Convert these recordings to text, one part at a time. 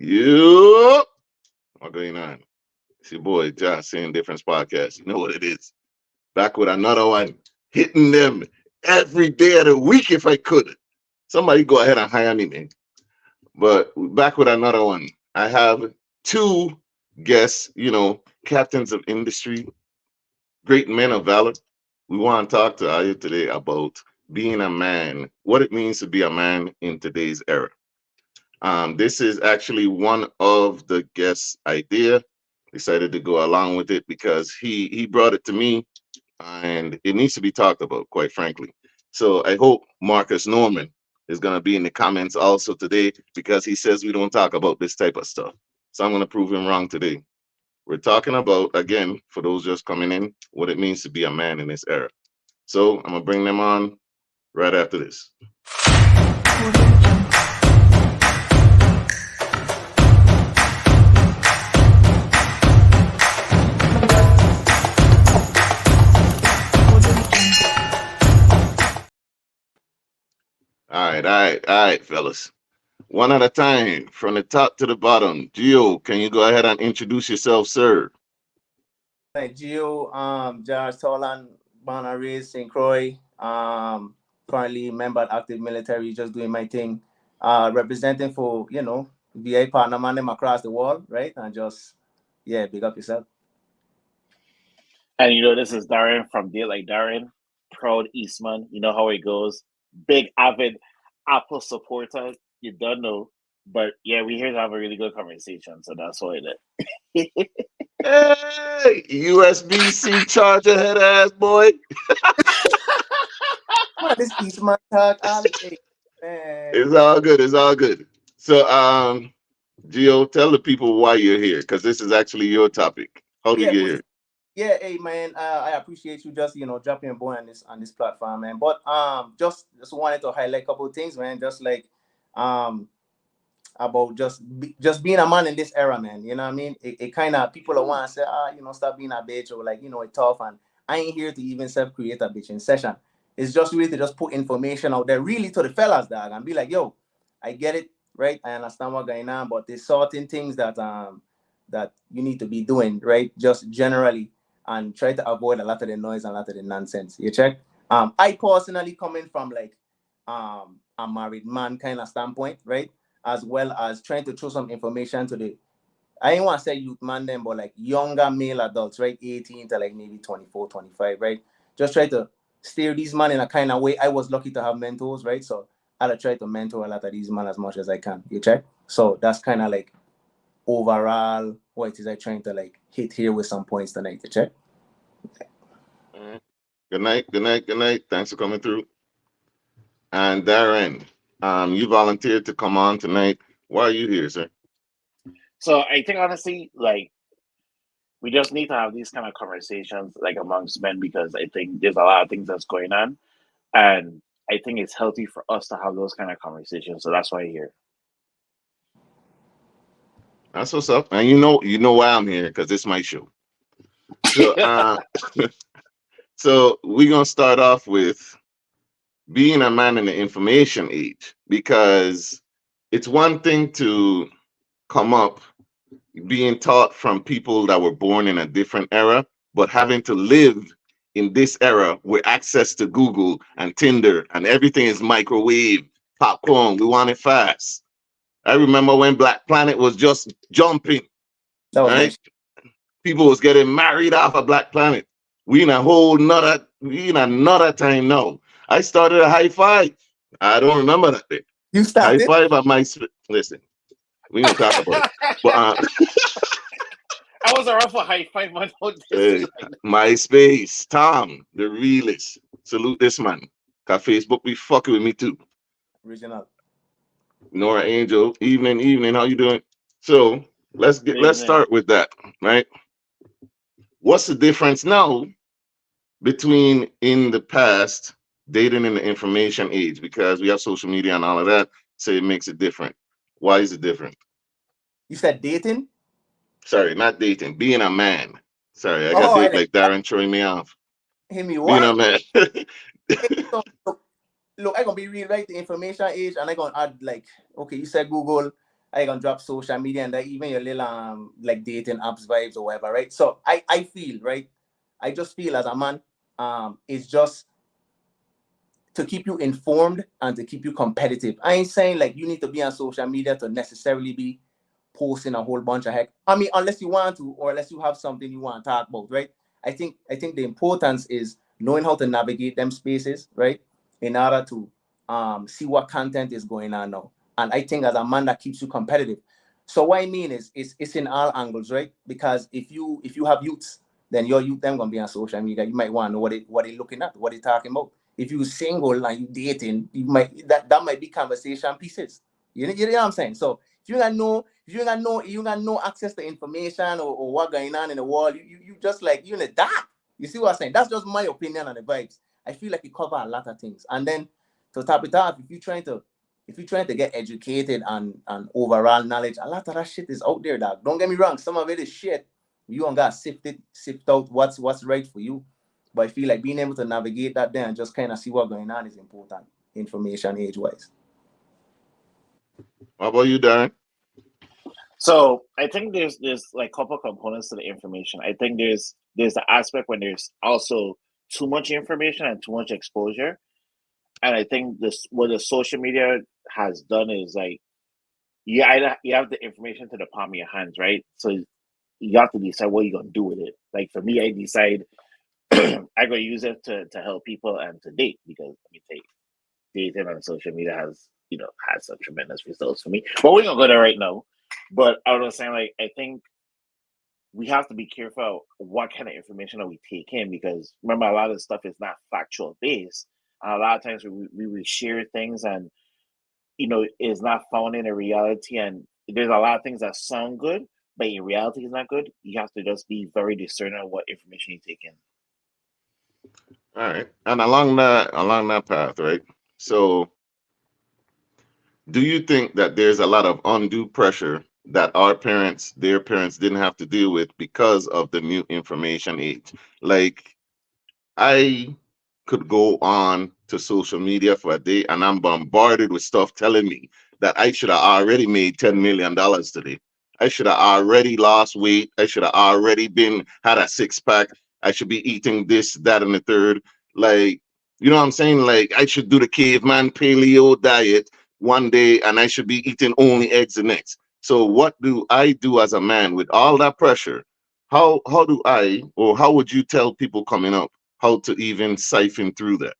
You, what's going on? It's your boy Josh saying Difference Podcast. You know what it is. Back with another one, hitting them every day of the week if I could. Somebody go ahead and hire me, man. But back with another one. I have two guests, captains of industry, great men of valor. We want to talk to Aya today about being a man, what it means to be a man in today's era. This is actually one of the guests' idea. Decided to go along with it because he brought it to me, and it needs to be talked about, quite frankly. So I hope Marcus Norman is going to be in the comments also today because he says we don't talk about this type of stuff. So I'm going to prove him wrong today. We're talking about, again, for those just coming in, what it means to be a man in this era. So I'm going to bring them on right after this. All right, fellas. One at a time, from the top to the bottom. Gio, can you go ahead and introduce yourself, sir? Like Gio, Josh Tolan, born and raised St. Croix. Currently member at active military, just doing my thing. Representing for, VA partner man them across the world, right? And just big up yourself. And this is Daren from Deal Like Daren, proud Eastman. You know how it goes. Big avid Apple supporter. You don't know. But yeah, we're here to have a really good conversation. So that's why it is. Hey, USB-C charger head ass boy. This Eastman talk all day, man. It's all good. It's all good. So, Gio, tell the people why you're here, because this is actually your topic. How do you get here? Yeah, hey man, I appreciate you just dropping a boy on this platform, man. But just wanted to highlight a couple of things, man. Just like about just being a man in this era, man. You know what I mean? It kind of people are want to say, stop being a bitch, or like it's tough. And I ain't here to even self-create a bitch in session. It's just really to just put information out there, really to the fellas, dog, and be like, yo, I get it, right? I understand what's going on, but there's certain things that that you need to be doing, right? Just generally, and try to avoid a lot of the noise and a lot of the nonsense. You check? I personally coming from like a married man kind of standpoint, right? As well as trying to throw some information to the, I ain't want to say youth man them, but like younger male adults, right? 18 to like maybe 24, 25, right? Just try to steer these men in a kind of way. I was lucky to have mentors, right? So I'll try to mentor a lot of these men as much as I can. You check? So that's kind of like overall what it is I trying to like hit here with some points tonight. You check? Okay. Good night. Good night. Good night. Thanks for coming through. And Darren, you volunteered to come on tonight. Why are you here, sir? So I think honestly, like we just need to have these kind of conversations like amongst men because I think there's a lot of things that's going on. And I think it's healthy for us to have those kind of conversations. So that's why I'm here. That's what's up. And you know why I'm here, because it's my show. So so we're gonna start off with being a man in the information age, because it's one thing to come up being taught from people that were born in a different era, but having to live in this era with access to Google and Tinder and everything is microwave, popcorn, we want it fast. I remember when Black Planet was just jumping, right? People was getting married off of Black Planet. We in another time now. I started a high five. I don't remember that thing. You started high five at my listen. We gonna talk about it. But I was around for high five months. MySpace, Tom, the realist. Salute this man. Cause Facebook be fucking with me too. Original. Nora Angel, evening. How you doing? So let's start with that, right? What's the difference now between in the past dating in the information age? Because we have social media and all of that, so it makes it different. Why is it different? You said dating? Sorry, not dating. Being a man. Sorry, I got date like Daren throwing me off. Hear me what? Being a man. Look, I gonna be real, right? The information age, and I gonna add like, okay, you said Google, I gonna drop social media and that even your little like dating apps vibes or whatever, right? So I feel right. I just feel as a man, it's just to keep you informed and to keep you competitive. I ain't saying like you need to be on social media to necessarily be posting a whole bunch of heck. I mean, unless you want to, or unless you have something you want to talk about, right? I think the importance is knowing how to navigate them spaces, right? In order to see what content is going on now. And I think as a man that keeps you competitive. So what I mean is it's in all angles, right? Because if you have youths, then your youth them gonna be on social media. You might want to know what they looking at, what they talking about. If you single and you dating, you might that might be conversation pieces. You know what I'm saying? So if you got no access to information or what going on in the world, you just like you in the dark. You see what I'm saying? That's just my opinion on the vibes. I feel like it cover a lot of things. And then to top it off, if you're trying to get educated and overall knowledge, a lot of that shit is out there, dog. Don't get me wrong, some of it is shit. You don't got sift out what's right for you. But I feel like being able to navigate that there and just kind of see what's going on is important, information age wise. How about you, Darren? So I think there's like couple components to the information. I think there's the aspect when there's also too much information and too much exposure. And I think this what the social media has done is like you have the information to the palm of your hands, right? So you have to decide what you're gonna do with it. Like for me, I decide I'm gonna use it to help people and to date because let me take dating on social media has some tremendous results for me. But we're gonna go there right now. But I was saying like I think we have to be careful what kind of information that we take in because remember a lot of the stuff is not factual based. And a lot of times we share things and is not found in a reality and there's a lot of things that sound good, but in reality is not good. You have to just be very discerning of what information you take in. All right. And along that path, right? So do you think that there's a lot of undue pressure that their parents didn't have to deal with because of the new information age? Like I could go on to social media for a day and I'm bombarded with stuff telling me that I should have already made $10 million today. I should have already lost weight. I should have already been had a six pack. I should be eating this, that, and the third. Like, you know what I'm saying? Like, I should do the caveman paleo diet one day and I should be eating only eggs the next. So, what do I do as a man with all that pressure? How do I, or how would you tell people coming up how to even siphon through that?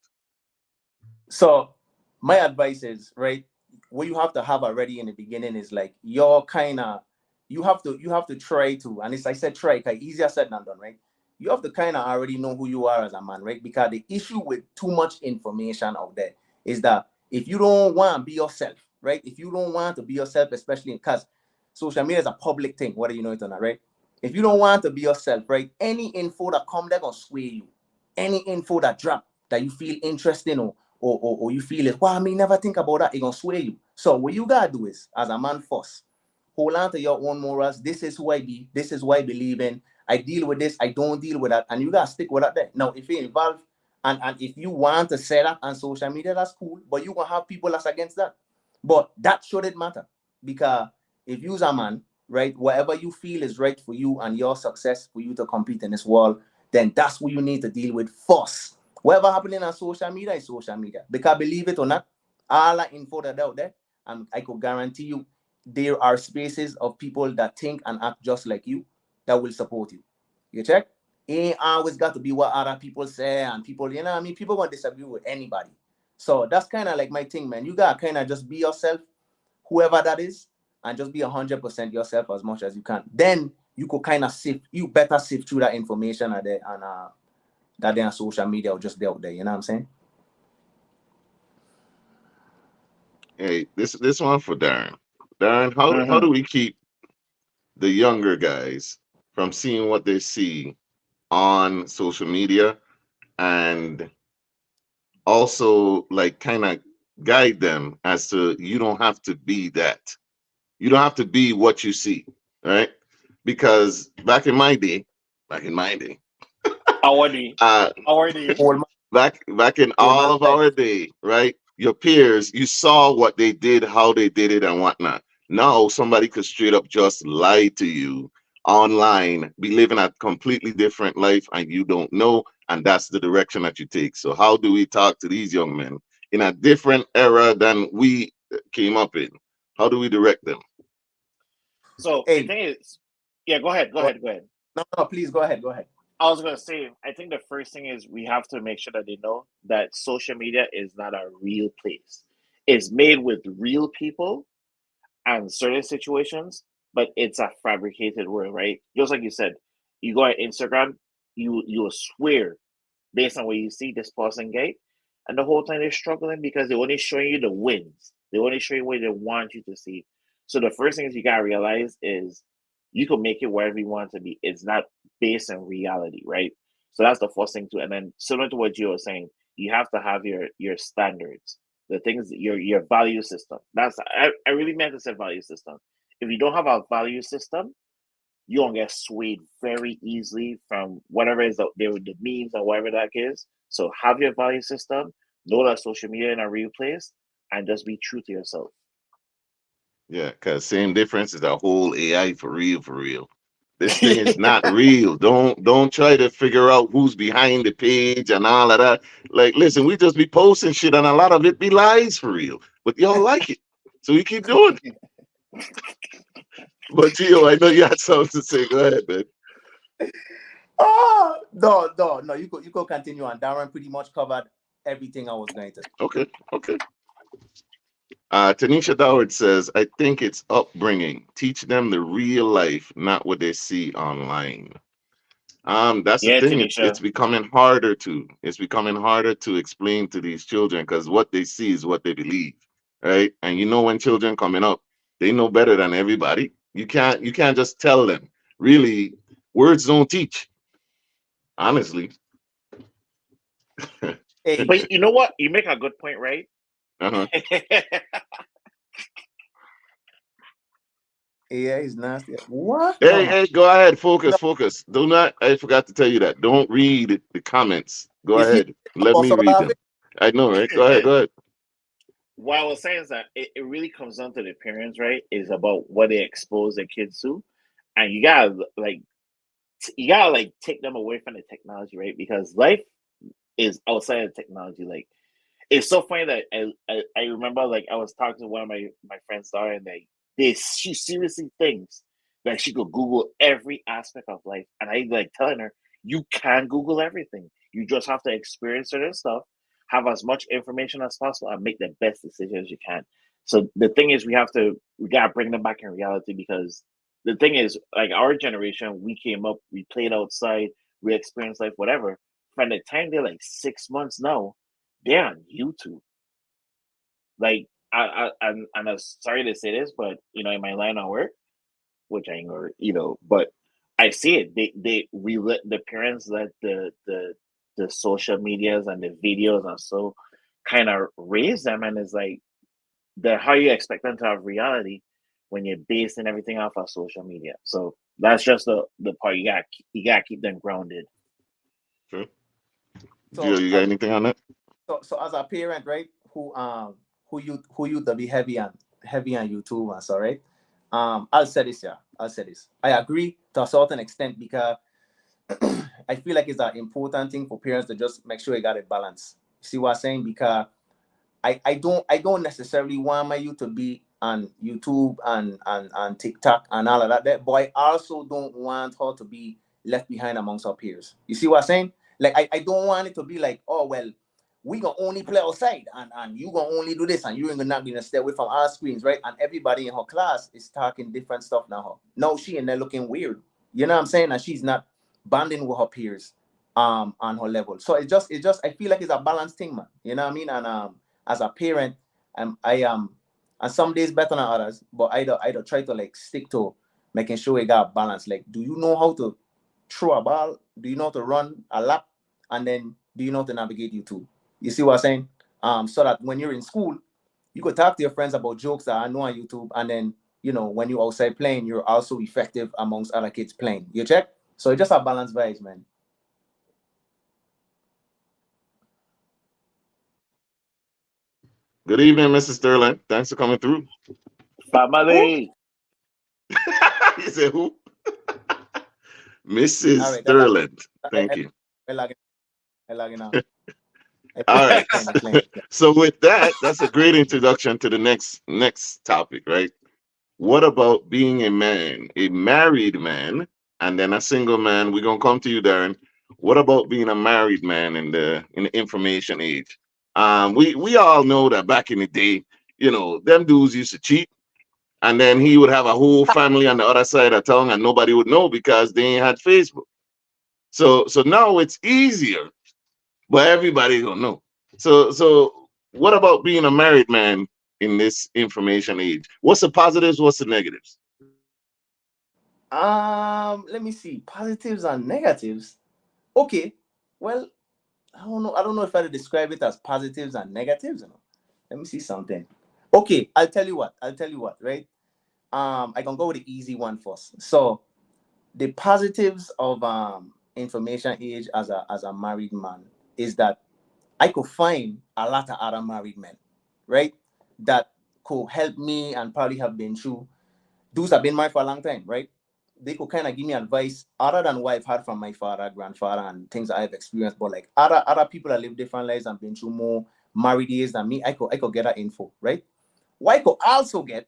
So my advice is right. What you have to have already in the beginning is like your kind of you have to try to, and it's I said try, cause easier said than done, right? You have to kind of already know who you are as a man, right? Because the issue with too much information out there is that if you don't want to be yourself, right? If you don't want to be yourself, especially because social media is a public thing, whether you know it or not, right? If you don't want to be yourself, right? Any info that come, they're gonna sway you. Any info that drop that you feel interesting or you feel it, well, I may never think about that, it gonna sway you. So what you gotta do is, as a man first, hold on to your own morals. This is who I be, this is what I believe in. I deal with this, I don't deal with that, and you gotta stick with that there. Now, if you involve and if you want to say that on social media, that's cool, but you gonna have people that's against that. But that shouldn't matter because if you's a man, right, whatever you feel is right for you and your success for you to compete in this world, then that's what you need to deal with first. Whatever happening on social media is social media. Because believe it or not, all that info that out there, and I could guarantee you, there are spaces of people that think and act just like you that will support you. You check? It ain't always got to be what other people say, and people, you know what I mean? People gonna disagree with anybody. So that's kind of like my thing, man. You gotta kind of just be yourself, whoever that is, and just be 100% yourself as much as you can. Then you could kind of better sift through that information and that they're on social media or just out there. You know what I'm saying? Hey, this one for Darren. Darren, how Mm-hmm. do we keep the younger guys from seeing what they see on social media and also like kind of guide them as to you don't have to be that. You don't have to be what you see, right? Because back in my day, Already, uh, already. Old man, back in old all man of life. our day, right? Your peers, you saw what they did, how they did it, and whatnot. Now somebody could straight up just lie to you online, be living a completely different life, and you don't know, and that's the direction that you take. So how do we talk to these young men in a different era than we came up in? How do we direct them? So the Hey, thing is, yeah, go ahead, go go, ahead, go ahead. no, no, please go ahead, go ahead. I was gonna say, I think the first thing is we have to make sure that they know that social media is not a real place. It's made with real people and certain situations, but it's a fabricated world, right? Just like you said, you go on Instagram, you will swear based on what you see this person gay, and the whole time they're struggling because they're only showing you the wins. They only show you what they want you to see. So the first thing is you gotta realize is you can make it wherever you want it to be. It's not based on reality, right? So that's the first thing too. And then similar to what you were saying, you have to have your standards, the things your value system. I really meant to say value system. If you don't have a value system, you don't get swayed very easily from whatever is the memes or whatever that is. So have your value system, know that social media in a real place, and just be true to yourself. Yeah, because same difference is the whole AI for real, for real. This thing is not real. Don't try to figure out who's behind the page and all of that. Like, listen, we just be posting shit and a lot of it be lies for real. But y'all like it. So we keep doing it. But Gio, I know you had something to say. Go ahead, man. Oh no, no, no. You could continue on. Darren pretty much covered everything I was going to say. Okay, okay. Tanisha Doward says, I think it's upbringing. Teach them the real life, not what they see online. That's the Yeah, thing. It's Tanisha. becoming harder to explain to these children because what they see is what they believe, right? And you know when children coming up, they know better than everybody. You can't just tell them. Really, words don't teach. Honestly. Hey, But you know what? You make a good point, right? Uh-huh. AI is nasty. What? Hey, No, hey, go ahead. no. Focus. Do not. I forgot to tell you that. Don't read the comments. Go You see, ahead. Let me also read laughing. them. I know, right? Go ahead. Go ahead. What I was saying is that it really comes down to the parents, right? Is about what they expose their kids to, and you gotta like take them away from the technology, right? Because life is outside of technology. Like it's so funny that I remember like I was talking to one of my friends daughter and she seriously thinks that she could Google every aspect of life, and I like telling her you can Google everything. You just have to experience certain stuff, have as much information as possible, and make the best decisions you can. So the thing is, we gotta bring them back in reality because the thing is, like our generation, we came up, we played outside, we experienced life, whatever. From the time they're like 6 months now, they're on YouTube. Like I'm sorry to say this, but in my line of work, which I ain't gonna, but I see it. We let the parents let the social medias and the videos and so kind of raise them, and it's like the how you expect them to have reality when you're basing everything off of social media. So that's just the part you gotta keep them grounded. Sure. Gio, So, you got anything on that? so as a parent, right? Who you to be heavy on YouTube and so right. I'll say this, yeah. I'll say this. I agree to a certain extent because I feel like it's an important thing for parents to just make sure you got a balance. See what I'm saying? Because I don't necessarily want my youth to be on YouTube and TikTok and all of that. But I also don't want her to be left behind amongst her peers. You see what I'm saying? Like I don't want it to be like, oh well, we gonna only play outside and you gonna only do this and you're not gonna stay away from our screens, right? And everybody in her class is talking different stuff now. No, she and they're looking weird. You know what I'm saying? And she's not bonding with her peers on her level. So it's just I feel like it's a balanced thing, man. You know what I mean? And as a parent, I am and some days better than others, but I don't try to like stick to making sure we got balance. Like, do you know how to throw a ball? Do you know how to run a lap? And then do you know how to navigate YouTube? You see what I'm saying? So that when you're in school, you could talk to your friends about jokes that I know on YouTube, and then when you're outside playing, you're also effective amongst other kids playing. You check? So it's just a balanced vibes, man. Good evening, Mrs. Sterling. Thanks for coming through. Who? Family. You said who? All Mrs. right, Thurland. I, Thank you. I log I log in now. All right. Explain. So with that, that's a great introduction to the next topic, right? What about being a man, a married man, and then a single man? We're gonna come to you, Darren. What about being a married man in the information age? We all know that back in the day, them dudes used to cheat, and then he would have a whole family on the other side of town, and nobody would know because they ain't had Facebook. So now it's easier, but everybody don't know. So what about being a married man in this information age? What's the positives? What's the negatives? Let me see. Positives and negatives. Okay. Well, I don't know. I don't know if I would describe it as positives and negatives. Let me see something. Okay, I'll tell you what. Right. I can go with the easy one first. So the positives of information age as a married man is that I could find a lot of other married men, right? That could help me and probably have been through. Those have been married for a long time, right? They could kind of give me advice other than what I've heard from my father, grandfather, and things I've experienced. But like other people that live different lives and been through more married years than me, I could get that info, right? What I could also get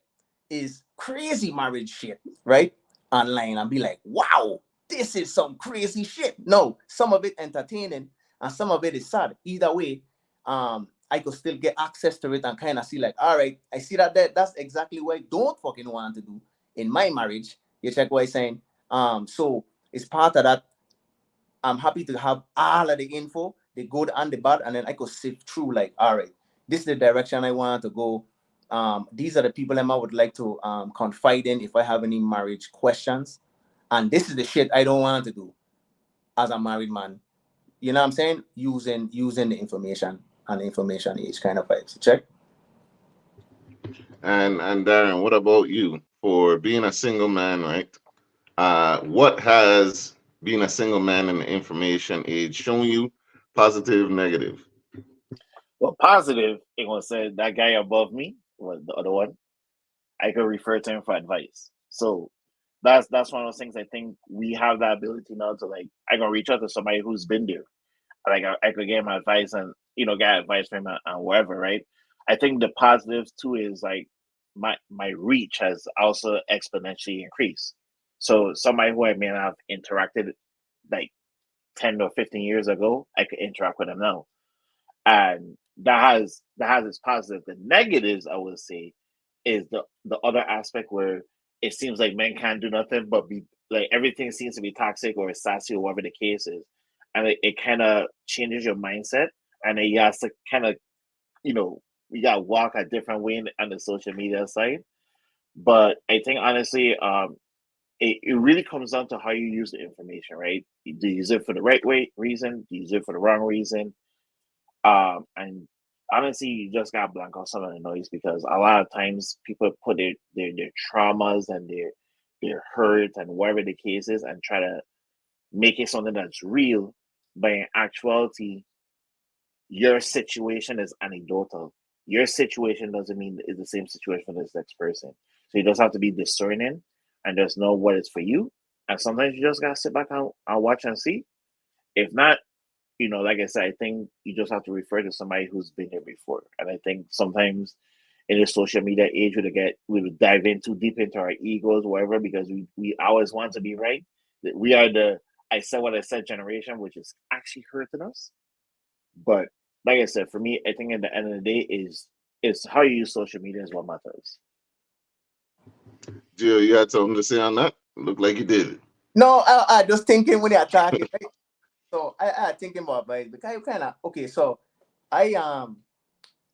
is crazy marriage shit, right? Online and be like, wow, this is some crazy shit. No, some of it entertaining and some of it is sad. Either way, I could still get access to it and kind of see like, all right, I see that's exactly what I don't fucking want to do in my marriage. You check what I'm saying? So it's part of that. I'm happy to have all of the info, the good and the bad, and then I could sift through like, all right, this is the direction I want to go. These are the people I would like to confide in if I have any marriage questions. And this is the shit I don't want to do as a married man. You know what I'm saying? Using the information and the information age kind of vibes. Check. And Darren, what about you? For being a single man, right? What has being a single man in the information age shown you? Positive, negative. Well, positive, it was said that guy above me was the other one. I could refer to him for advice. So that's one of those things I think we have that ability now to like I can reach out to somebody who's been there. Like I could get him advice and get advice from him and wherever, right? I think the positive too is like my reach has also exponentially increased. So somebody who I may not have interacted like 10 or 15 years ago, I could interact with them now, and that has its positive. The negatives, I would say, is the other aspect where it seems like men can't do nothing but be like everything seems to be toxic or sassy or whatever the case is, and it kind of changes your mindset, and then you have to kind of you know you got to walk a different way on the social media side. But I think honestly, it really comes down to how you use the information, right? Do you use it for the right way reason? Do you use it for the wrong reason? And honestly, you just gotta blank out some of the noise because a lot of times people put their traumas and their hurt and whatever the case is and try to make it something that's real, but in actuality, your situation is anecdotal. Your situation doesn't mean it's the same situation as the next person. So you just have to be discerning and just know what is for you. And sometimes you just gotta sit back and watch and see. If not, like I said, I think you just have to refer to somebody who's been there before. And I think sometimes in the social media age, we would dive in too deep into our egos, whatever, because we always want to be right. We are the I said what I said generation, which is actually hurting us. But like I said, for me, I think at the end of the day is how you use social media is what matters. Jill, you had something to say on that? Look like you did. No, I just thinking when you're talking, right? So I thinking about it because you kind of okay. So I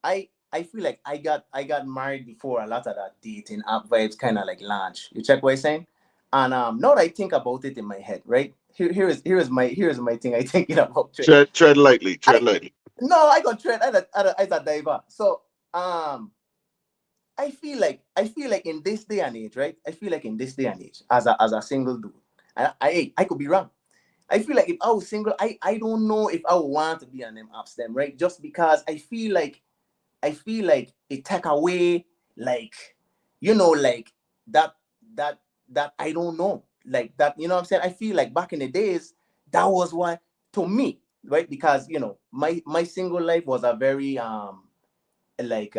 I feel like I got married before a lot of that dating app vibes kind of like launch. You check what I'm saying? And now that I think about it in my head, right? Here is my thing I thinking about. Tread lightly. I Tread lightly. no, I got trend as a diver. So um I feel like in this day and age, right? I feel like in this day and age, as a single dude, and I could be wrong. I feel like if I was single, I don't know if I would want to be on them apps them, right? Just because I feel like it take away like like that that that I don't know, like that, you know what I'm saying? I feel like back in the days, that was why, to me, right? Because my single life was a very like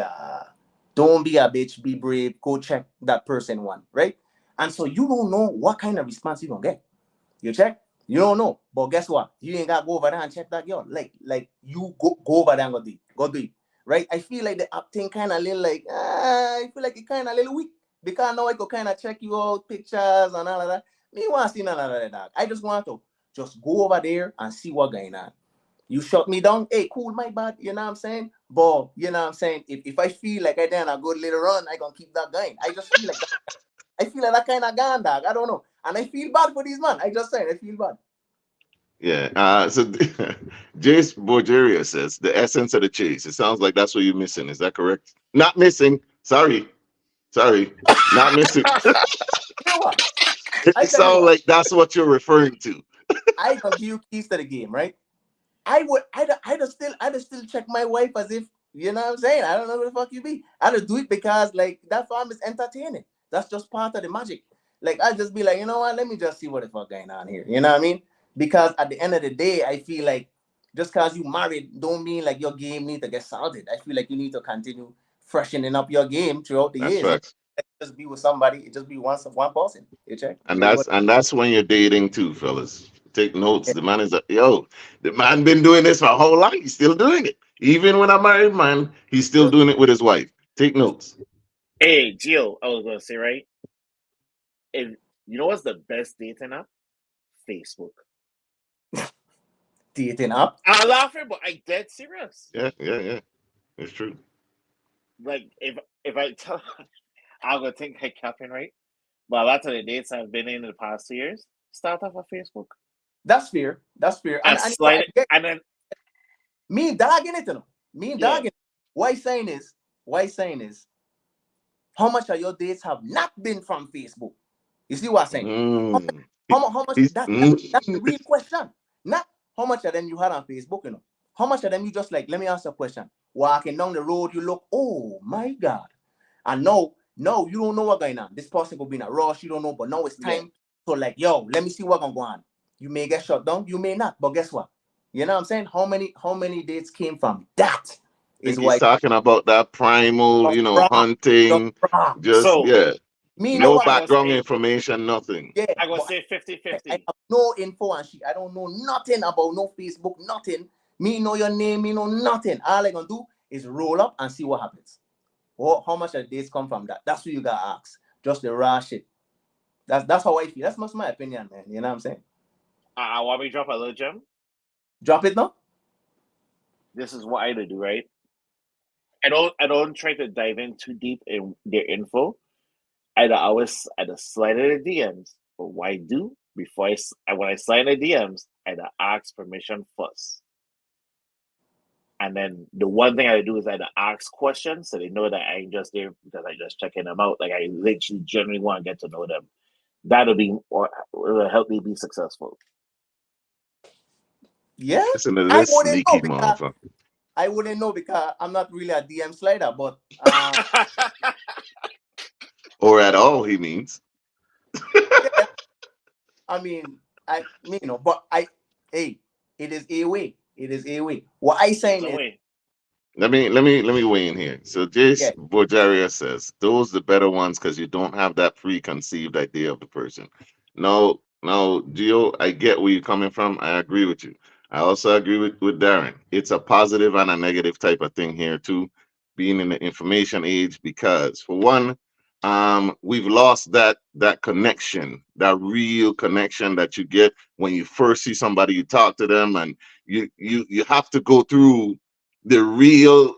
don't be a bitch, be brave, go check that person one, right? And so you don't know what kind of response you gonna get. You check, you don't know. But guess what? You ain't gotta go over there and check that girl. Like you go over there and go do it. Right? I feel like the app thing kind of little like I feel like it kind of little weak because now I could kind of check you out pictures and all of that. Me want to see none of that, dog. I just want to just go over there and see what going on. You shut me down, hey, cool, my bad, you know what I'm saying? But you know what I'm saying? If I feel like I done a good little run, I gonna keep that going. I just feel like that. I feel like that kind of gone, dog. I don't know. And I feel bad for these man. I just saying, I feel bad. Yeah. So Jace Borgeria says the essence of the chase. It sounds like that's what you're missing. Is that correct? Not missing. Sorry. Not missing. You know what? I It tell you sounds what. like that's what you're referring to. I gonna give you keys to the game, right? I'd still check my wife as if, you know what I'm saying? I don't know where the fuck you be. I'd do it because like that farm is entertaining. That's just part of the magic. Like I'd just be like, you know what? Let me just see what the fuck going on here. You know what I mean? Because at the end of the day, I feel like just because you married don't mean like your game need to get salted. I feel like you need to continue freshening up your game throughout the That's years. You facts. know? Just be with somebody. It just be one person. You check. And It is what. that's when you're dating too, fellas. Take notes. Yeah. The man is the man been doing this for a whole lot. He's still doing it. Even when I'm married man, he's still Just, doing it with his wife. Take notes. Hey, Gio, I was gonna say, right? If you know what's the best dating app? Facebook. dating up. I'm laughing, but I dead serious. Yeah. It's true. Like if I tell, I'm gonna think I capping, right? But a lot of the dates I've been in the past 2 years start off on Facebook That's fair. That's fair. And and and you know, slide I it, get and then me dogging it, you know. Me yeah, dogging it. Why saying is how much of your dates have not been from Facebook? You see what I'm saying? How much, Mm. how much He's, that's the real question. Not how much of them you had on Facebook, you know. How much of them you just like, let me ask you a question. Walking down the road, you look, oh my God. And no, you don't know what's going on. This person could be in a rush, you don't know, but now it's yeah. time. So, like, yo, let me see what's gonna go on. You may get shut down, you may not, but guess what? You know what I'm saying? How many dates came from that is think he's why talking about that primal, just raw, just hunting, raw. just So yeah, Me know no what I'm gonna background say information, nothing. yeah, I'm gonna but say I 50-50. have no info and shit. I don't know nothing about no Facebook, nothing. Me know your name, me know nothing. All I gonna do is roll up and see what happens. How much of the dates come from that? That's what you gotta ask. Just the raw shit. That's how I feel. That's my opinion, man. You know what I'm saying? I want me to drop a little gem. Drop it now. This is what I do, right? I don't try to dive in too deep in their info. I slide in the DMs. But what I do before when I slide in the DMs, I ask permission first. And then the one thing I do is I ask questions so they know that I ain't just there because I just checking them out. Like I literally genuinely want to get to know them. That'll be or will help me be successful. Yeah, Listen to I this wouldn't know sneaky because motherfucker. I'm not really a DM slider, but Or at all, he means. yeah, I mean, but hey, it is a way. It is a way. What I There's saying a is, way. Let me weigh in here. So Jace yeah, Borjaria says those the better ones because you don't have that preconceived idea of the person. No, Gio, I get where you're coming from. I agree with you. I also agree with Darren. It's a positive and a negative type of thing here too, being in the information age, because for one, we've lost that connection, that real connection that you get when you first see somebody, you talk to them, and you have to go through the real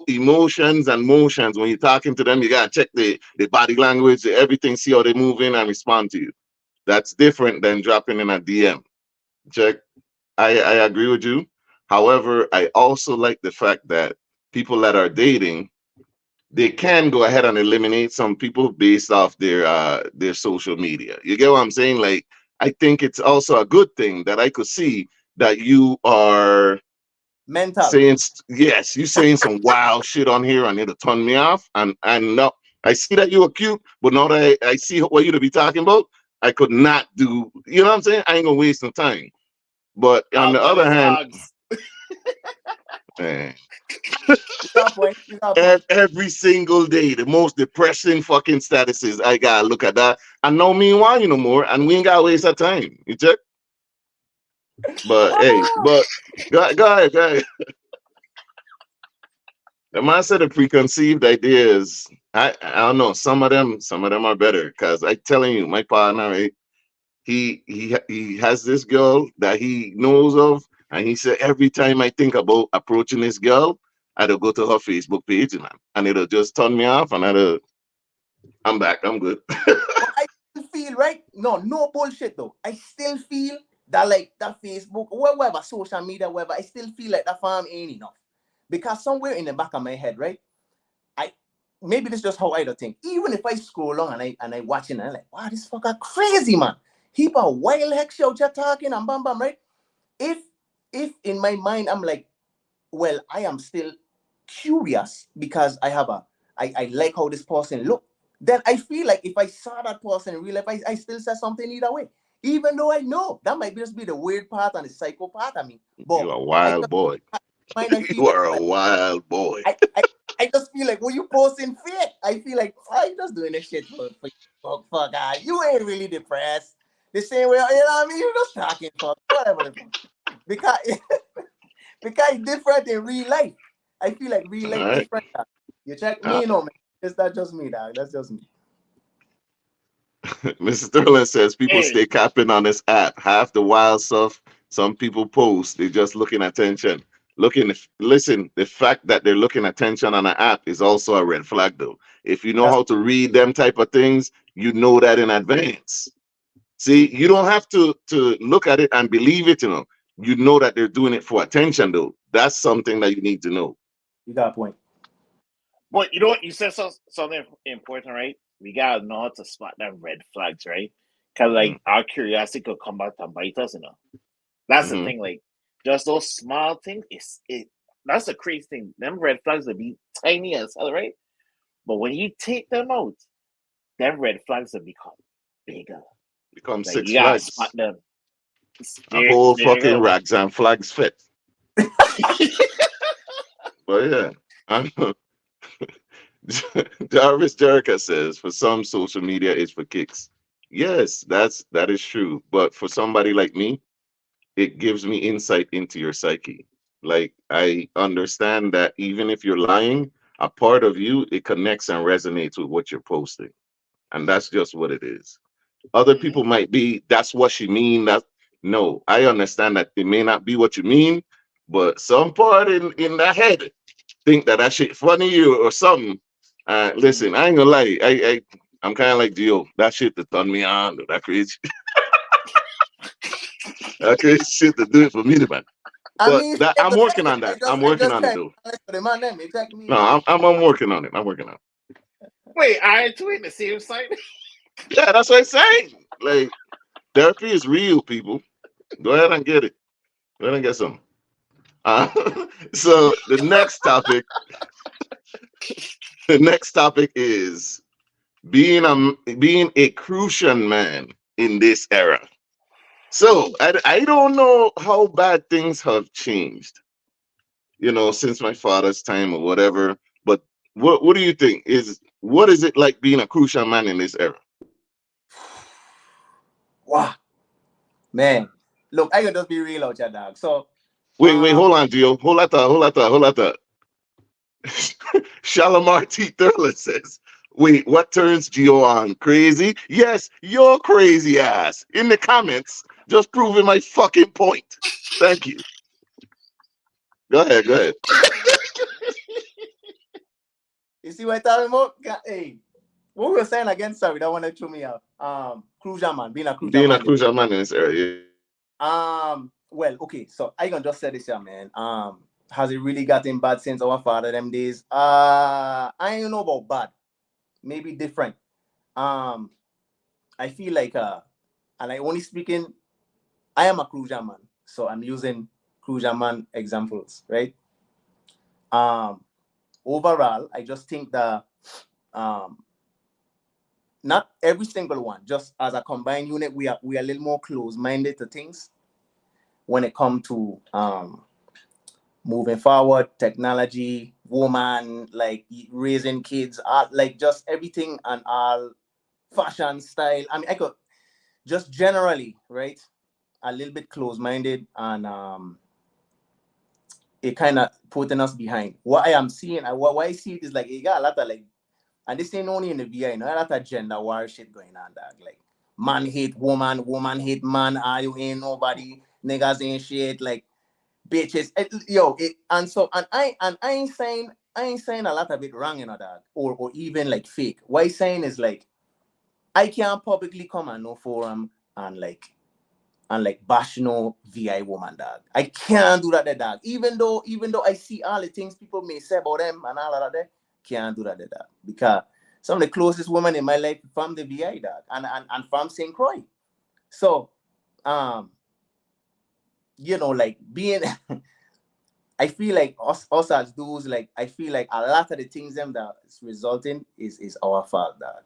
emotions and motions when you're talking to them. You gotta check the body language, everything, see how they move in and respond to you. That's different than dropping in a DM. Check. I agree with you. However, I also like the fact that people that are dating, they can go ahead and eliminate some people based off their social media. You get what I'm saying? Like, I think it's also a good thing that I could see that you are mental. saying yes, you saying some wild shit on here and it'll turn me off. And no, I see that you were cute, but now that I see what you to be talking about, I could not do. You know what I'm saying? I ain't gonna waste no time. But on the But other it's hand, Uggs. man, You got a point. You got a point. every single day, the most depressing fucking statuses, I gotta look at that. And no meanwhile, you no more, and we ain't gotta waste our time. You check? But hey, Ah, but go ahead. The man said the preconceived ideas. I don't know. Some of them are better. Cause I telling you, my partner, right, he has this girl that he knows of, and he said every time I think about approaching this girl, I'd go to her Facebook page, man, and it'll just turn me off, and I'm back. I'm good. but I still feel right. No bullshit though. I still feel that like that Facebook, whatever, social media, whatever. I still feel like that farm ain't enough because somewhere in the back of my head, right? I maybe this is just how I don't think. Even if I scroll along and I watch it and I'm like, wow, this fucker crazy man. He a wild heck show just talking and bam bam, right? If if in my mind I'm like, well, I am still curious because I like how this person look. Then I feel like if I saw that person in real life, I still say something either way. Even though I know that might just be the weird part and the psycho part of me. But You a I wild just boy. mind I feel You like, are a well, wild boy. I, I, I just feel like when you posting fake, I feel like you just doing this shit for God. You ain't really depressed. The same way, you know what I mean? You just talking for whatever the fuck. Because because it's different in real life. I feel like real All life right. different. Dog. You check Uh, me, you know, man. It's not just me, dog. That's just me. Mr. Sterling says people Hey, stay capping on this app. Half the wild stuff some people post, they're just looking attention. Listen, the fact that they're looking attention on an app is also a red flag, though. If you know That's how to read them type of things, you know that in advance. See, you don't have to look at it and believe it, You know that they're doing it for attention, though. That's something that you need to know. you got a point. but you know what? You said something important, right? We gotta know how to spot them red flags, right? Because Mm-hmm. like our curiosity could come back to bite us, That's the Mm-hmm. thing. Like just those small things. It. That's the crazy thing. Them red flags would be tiny as hell, right? But when you take them out, them red flags will become bigger. Become Like Six you gotta spot Flags. them. A whole There you fucking go. rags and flags fit. But yeah. Jarvis Jerica says, for some, social media is for kicks. Yes, that is true. But for somebody like me, it gives me insight into your psyche. Like I understand that even if you're lying, a part of you it connects and resonates with what you're posting. And that's just what it is. Other Mhm. people might be, that's what she mean. That no, I understand that it may not be what you mean, but some part in that head think that shit funny or something. Listen, Mhm. I ain't gonna lie. I'm kind of like Gio. That shit that turn me on. That crazy, that crazy shit to do it for me, man. I But mean, that I I'm just working saying, on that. I just I'm I working just on it trying though. to for the man them. You check me, No, you know. I'm working on it. I'm working on it. Wait, I two in the same site? Yeah, that's what I'm saying. Like therapy is real, people. Go ahead and get it. Go ahead and get some. So the next topic is being a Crucian man in this era. So I don't know how bad things have changed, since my father's time or whatever. But what do you think what is it like being a crucial man in this era? Wow, man. Look, I can just be real out here, dog. So, Wait, um, hold on, Gio. Hold on. Shalimar T. Thurlet says, wait, what turns Gio on? Crazy? Yes, you're crazy ass. In the comments, just proving my fucking point. Thank you. Go ahead. you see what I'm talking about? Hey, what we were saying again? Sorry, that one that threw me out. Cruiser man, being a cruiser Being a man. crucial man in this era, yeah. Well, okay, so I can just say this here, man. Has it really gotten bad since our father them days? I don't know about bad. Maybe different. Um, I feel like and I only speaking. I am a cruiser man, so I'm using cruiser man examples, right? Um, Overall, I just think that not every single one, just as a combined unit, we are a little more close-minded to things when it comes to moving forward, technology, woman, like raising kids, art, like just everything and all fashion style. I mean, I could just generally, right, a little bit close-minded, and it kind of putting us behind. What I am seeing and what I see it is like you got a lot of like, and this ain't only in the VI, you know, a lot of gender war shit going on, dog. Like man hate woman, woman hate man, you ain't nobody, niggas ain't shit, like bitches. And so and I ain't saying a lot of it wrong, you know, dog, or even like fake. What I saying is like I can't publicly come and no forum and bash no VI woman, dog. I can't do that, dog. Even though I see all the things people may say about them and all of that, can't do that, dog. Because some of the closest women in my life from the VI, dog, and from St. Croix. So, like being, I feel like us as dudes, like I feel like a lot of the things them that is resulting is our fault, dog.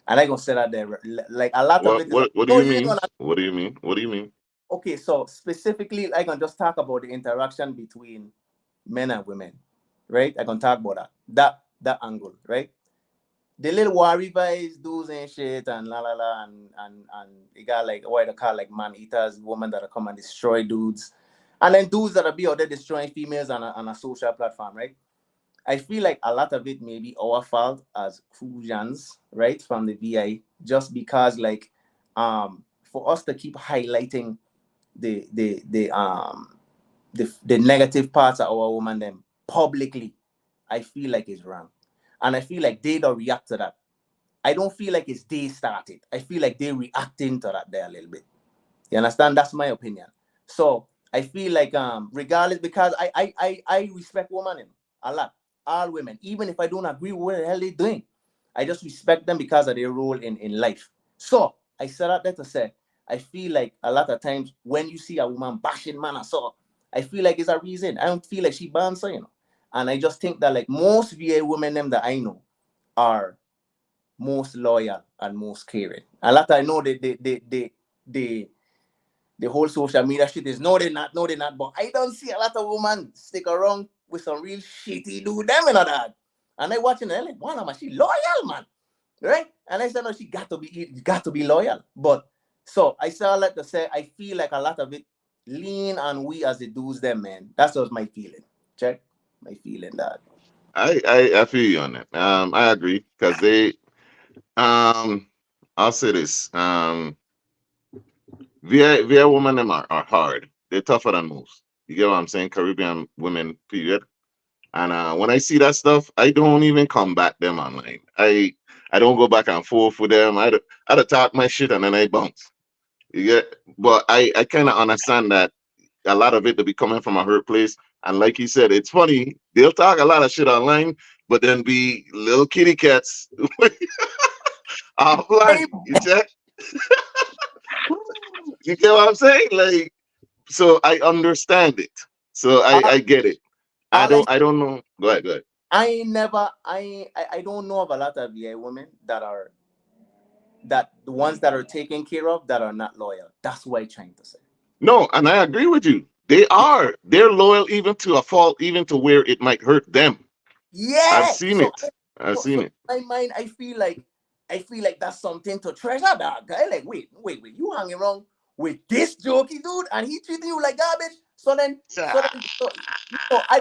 And I gonna say that there, like a lot of it is. What do you mean? What do you mean? What do you mean? Okay, so specifically, I can just talk about the interaction between men and women, right? I can talk about that angle, right? The little worry vibes, dudes and shit, and la la la, and you got like what they call like man eaters, women that are come and destroy dudes, and then dudes that are be out there destroying females on a social platform, right? I feel like a lot of it may be our fault as Crusians, right, from the VI, just because like for us to keep highlighting the negative parts of our woman them publicly, I feel like it's wrong. And I feel like they don't react to that. I don't feel like it's they started. I feel like they reacting to that there a little bit. You understand? That's my opinion. So I feel like regardless, because I respect women a lot, all women, even if I don't agree with what the hell they're doing, I just respect them because of their role in life. So I said that to say I feel like a lot of times when you see a woman bashing man, I feel like it's a reason. I don't feel like she bans her, And I just think that like most VA women them that I know are most loyal and most caring. A lot I know the whole social media shit is no, they're not, no, they're not. But I don't see a lot of women stick around with some real shitty dude them and all that. And I watching her like, wow, man, she loyal, man. Right? And I said, no, she got to be loyal. But so I saw like to say, I feel like a lot of it lean on we as the dudes them, man. That's just my feeling. Check my feeling that. I feel you on that. I agree because they I'll say this. VA women them are hard. They're tougher than most. You get what I'm saying? Caribbean women, period. And when I see that stuff, I don't even combat them online. I don't go back and forth with them. I talk my shit and then I bounce. You get, but I kind of understand that a lot of it to be coming from a hurt place. And like you said, it's funny. They'll talk a lot of shit online, but then be little kitty cats offline. You check? You get what I'm saying? Like, so I understand it. So All, I get it. all I I don't know. Go ahead, go ahead. I ain't never I don't know of a lot of VA women that the ones that are taken care of that are not loyal. That's what I'm trying to say. No, and I agree with you. They are. They're loyal even to a fault, even to where it might hurt them. I've Yeah. seen it. I've seen So it. in my mind, I feel like that's something to treasure, dog. I like wait, you hanging around with this jokey dude and he treating you like garbage. I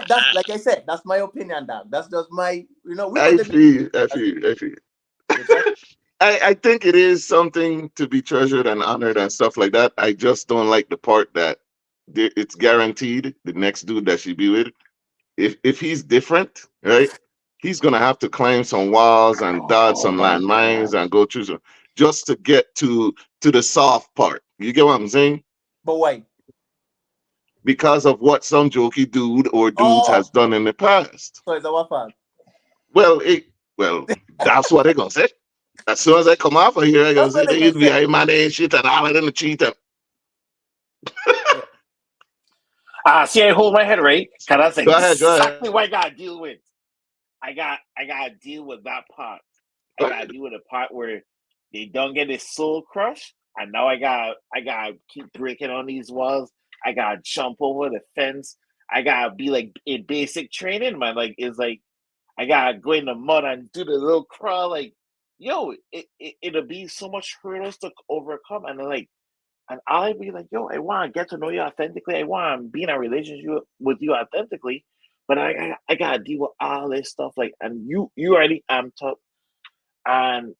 that's like I said, that's my opinion, dog. That's just my we could I debate. feel you. I feel you. I feel you. You check? I think it is something to be treasured and honored and stuff like that. I just don't like the part that it's guaranteed the next dude that she be with, if he's different, right? He's gonna have to climb some walls and dodge Oh some my landmines god. and go through some just to get to the soft part. You get what I'm saying? But why? Because of what some jokey dude or dudes Oh, has done in the past. so it's our fault. Well, well, that's what they're gonna say. As soon as I come off of here, I gonna That's say what they they gonna used to be say. a man and shit and all of them cheat them. Yeah. See, I hold my head right, cause that's Go ahead, go ahead, exactly what I gotta deal with. I gotta deal with that part. I go gotta ahead. deal with the part where They don't get this soul crush, and now I gotta keep breaking on these walls. I gotta jump over the fence. I gotta be like in basic training, man. Like it's like I gotta go in the mud and do the little crawl. Like, yo, it'll be so much hurdles to overcome, and like, and I'll be like, yo, I want to get to know you authentically. I want to be in a relationship with you authentically, but I gotta deal with all this stuff. Like, and you already amped up, and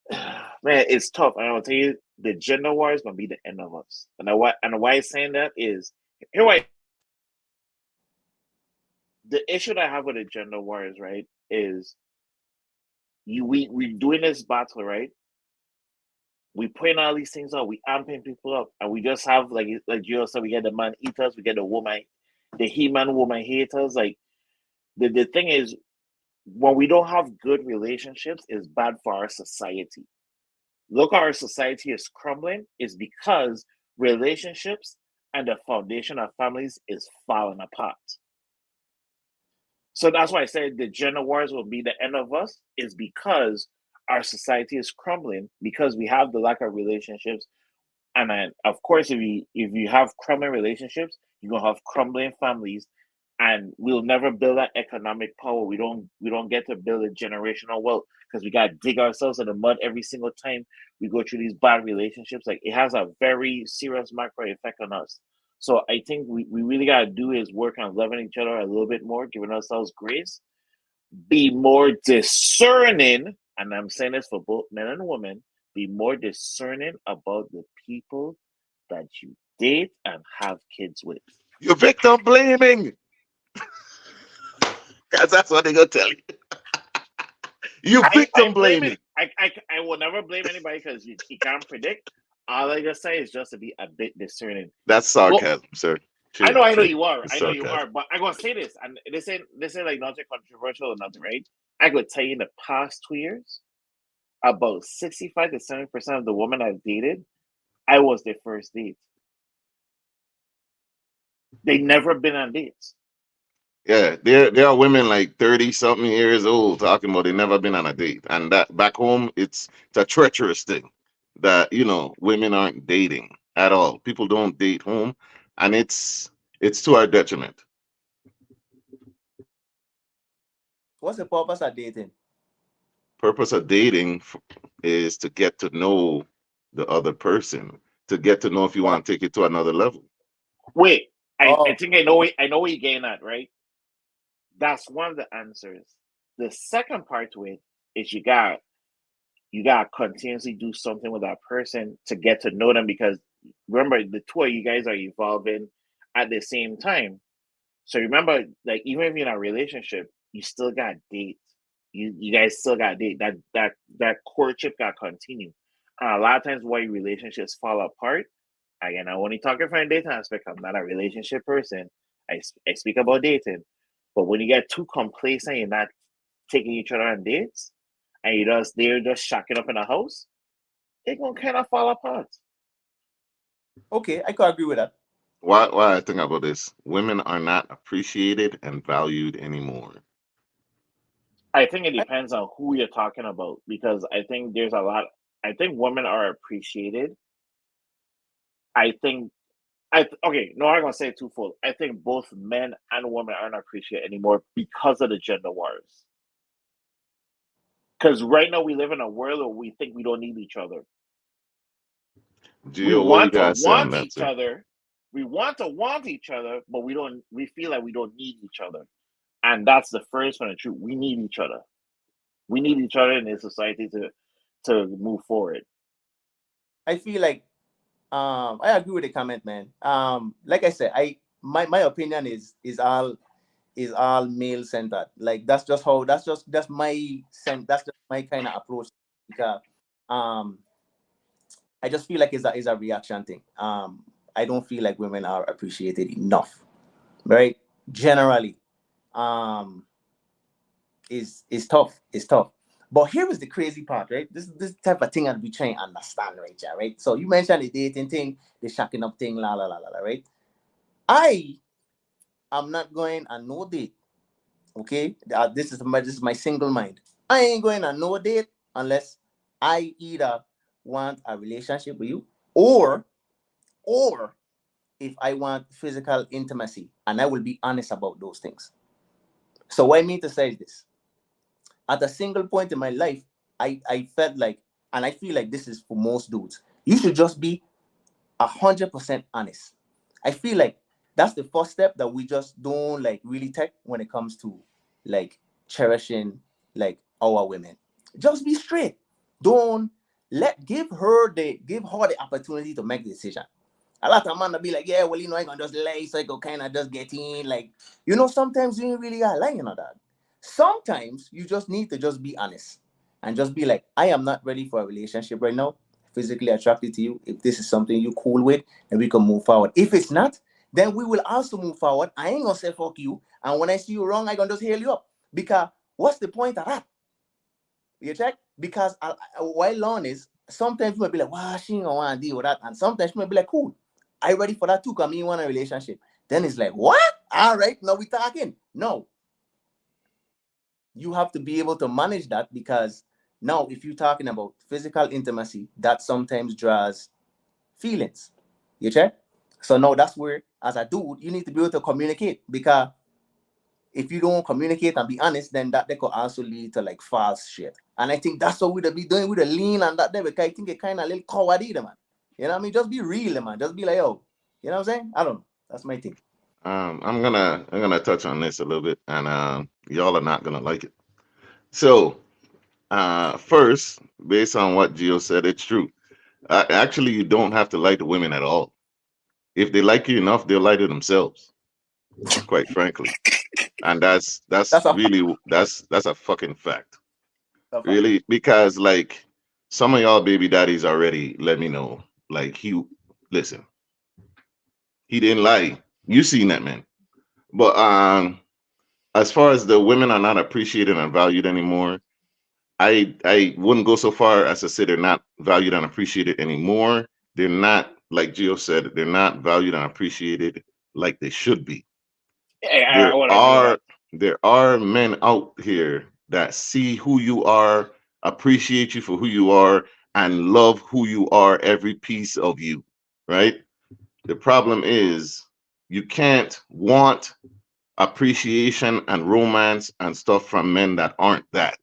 man, it's tough. And I'll tell you, the gender war is gonna be the end of us. And why I'm saying that is here. Why the issue that I have with the gender war is right is we doing this battle right. We putting all these things up. We amping people up, and we just have like you said, we get the man eaters, we get the woman, the he man woman haters. Like the thing is, when we don't have good relationships, it's bad for our society. Look, our society is crumbling is because relationships and the foundation of families is falling apart. So that's why I said the gender wars will be the end of us, is because our society is crumbling because we have the lack of relationships. And then, of course, if you have crumbling relationships, you're gonna have crumbling families, and we'll never build that economic power. We don't get to build a generational wealth because we gotta dig ourselves in the mud every single time we go through these bad relationships. Like it has a very serious macro effect on us. So I think we really gotta do is work on loving each other a little bit more, giving ourselves grace, be more discerning, and I'm saying this for both men and women, be more discerning about the people that you date and have kids with. You're victim blaming. Because that's what they're gonna tell you. You I victim blame it. blaming. I will never blame anybody because you can't predict. All I just say is just to be a bit discerning. That's Well, sarcasm, sir. Chill, I know chill. you are. It's I know you sarcasm. are. But I gonna say this, and this ain't like nothing controversial or nothing, right? I could tell you in the past 2 years, about 65 to 70% of the women I've dated, I was their first date. They never been on dates. Yeah, there are women like 30 something years old talking about they never been on a date. And that back home it's a treacherous thing that women aren't dating at all. People don't date home, and it's to our detriment. What's the purpose of dating? Purpose of dating is to get to know the other person, to get to know if you But want to take it to another level. Wait, I oh, think I know where you're getting at, right? That's one of the answers. The second part to it is you got to continuously do something with that person to get to know them, because remember, the two of you guys are evolving at the same time. So remember, like, even if you're in a relationship, you still got date. You guys still got date. That courtship got continue. And a lot of times why relationships fall apart, again, I only talking from a dating aspect. I'm not a relationship person. I speak about dating. But when you get too complacent, you're not taking each other on dates, and they're just shacking up in a house, it gonna kind of fall apart. okay, I could agree with that. Why I think about this? Women are not appreciated and valued anymore. I think it I, depends on who you're talking about, because I think there's a lot. I think women are appreciated. I think okay. No, I'm gonna say it twofold. I think both men and women aren't appreciated anymore because of the gender wars. Because right now we live in a world where we think we don't need each other. We Gio, what you want to guys say on want that, each sir? other. We want to want each other, but we don't. We feel like we don't need each other, and that's the first one. The truth. We need each other. We need each other in this society to move forward. I feel like I agree with the comment, man. Like I said, my opinion is all male centered. Like that's just my kind of approach, because um I just feel like it's a reaction thing. I don't feel like women are appreciated enough, right? Generally, um, is tough. It's tough. But here is the crazy part, right? This type of thing I'll be trying to understand, right, yeah, right? So you mentioned the dating thing, the shacking up thing, la la la la, la, right? I am not going on no date. Okay, this is my single mind. I ain't going on no date unless I either want a relationship with you, or if I want physical intimacy, and I will be honest about those things. So what I mean to say is this: at a single point in my life, I felt like, and I feel like this is for most dudes, you should just be 100% honest. I feel like that's the first step that we just don't like really take when it comes to like cherishing like our women. Just be straight. Don't give her the opportunity to make the decision. A lot of man will be like, yeah, well, I can just lie, so I can kind of just get in. Like, sometimes you ain't really are lying on that. Sometimes you just need to just be honest and just be like, I am not ready for a relationship right now. Physically attracted to you. If this is something you cool with, then we can move forward. If it's not, then we will also move forward. I ain't gonna say fuck you. And when I see you wrong, I gonna just hail you up. Because what's the point of that? You check? Because while on is sometimes you might be like, wow, she ain't gonna wanna deal with that. And sometimes you might be like, cool, I ready for that too, because me want a relationship. Then it's like, what? All right, now we talking. No, you have to be able to manage that, because now if you're talking about physical intimacy, that sometimes draws feelings. You check? So now that's where, as a dude, you need to be able to communicate, because if you don't communicate and be honest, then that they could also lead to like false shit. And I think that's what we'd be doing with the lean and that there, because I think it kind of a little coward either, man. You know what I mean? Just be real, man. Just be like, yo, you know what I'm saying? I don't know. That's my thing. I'm gonna touch on this a little bit, and y'all are not gonna like it. So, first, based on what Gio said, it's true. Actually, you don't have to like the women at all. If they like you enough, they'll like it themselves. Quite frankly, and that's That's a fact. really that's a fucking fact. A fact. Really, because like some of y'all baby daddies already let me know. Like listen, he didn't lie. You seen that man. But as far as the women are not appreciated and valued anymore, I wouldn't go so far as to say they're not valued and appreciated anymore. They're not, like Gio said, they're not valued and appreciated like they should be. I There want to agree with are that. there are men out here that see who you are, appreciate you for who you are, and love who you are, every piece of you, right? The problem is you can't want appreciation and romance and stuff from men that aren't that.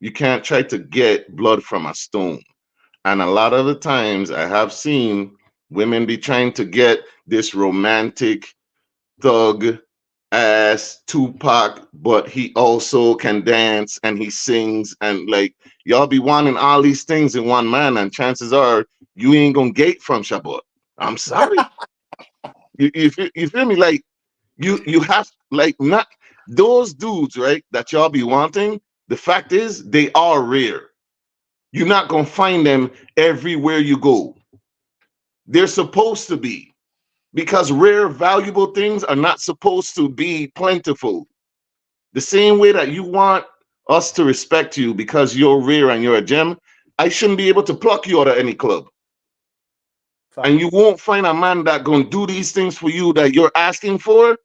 You can't try to get blood from a stone. And a lot of the times I have seen women be trying to get this romantic thug ass Tupac, but he also can dance and he sings, and like y'all be wanting all these things in one man, and chances are you ain't gonna get from Shabbat. I'm sorry. You feel me? Like you have like not those dudes, right? That y'all be wanting. The fact is they are rare. You're not gonna find them everywhere you go. They're supposed to be, because rare, valuable things are not supposed to be plentiful. The same way that you want us to respect you because you're rare and you're a gem, I shouldn't be able to pluck you out of any club. Fact. And you won't find a man that gonna do these things for you that you're asking for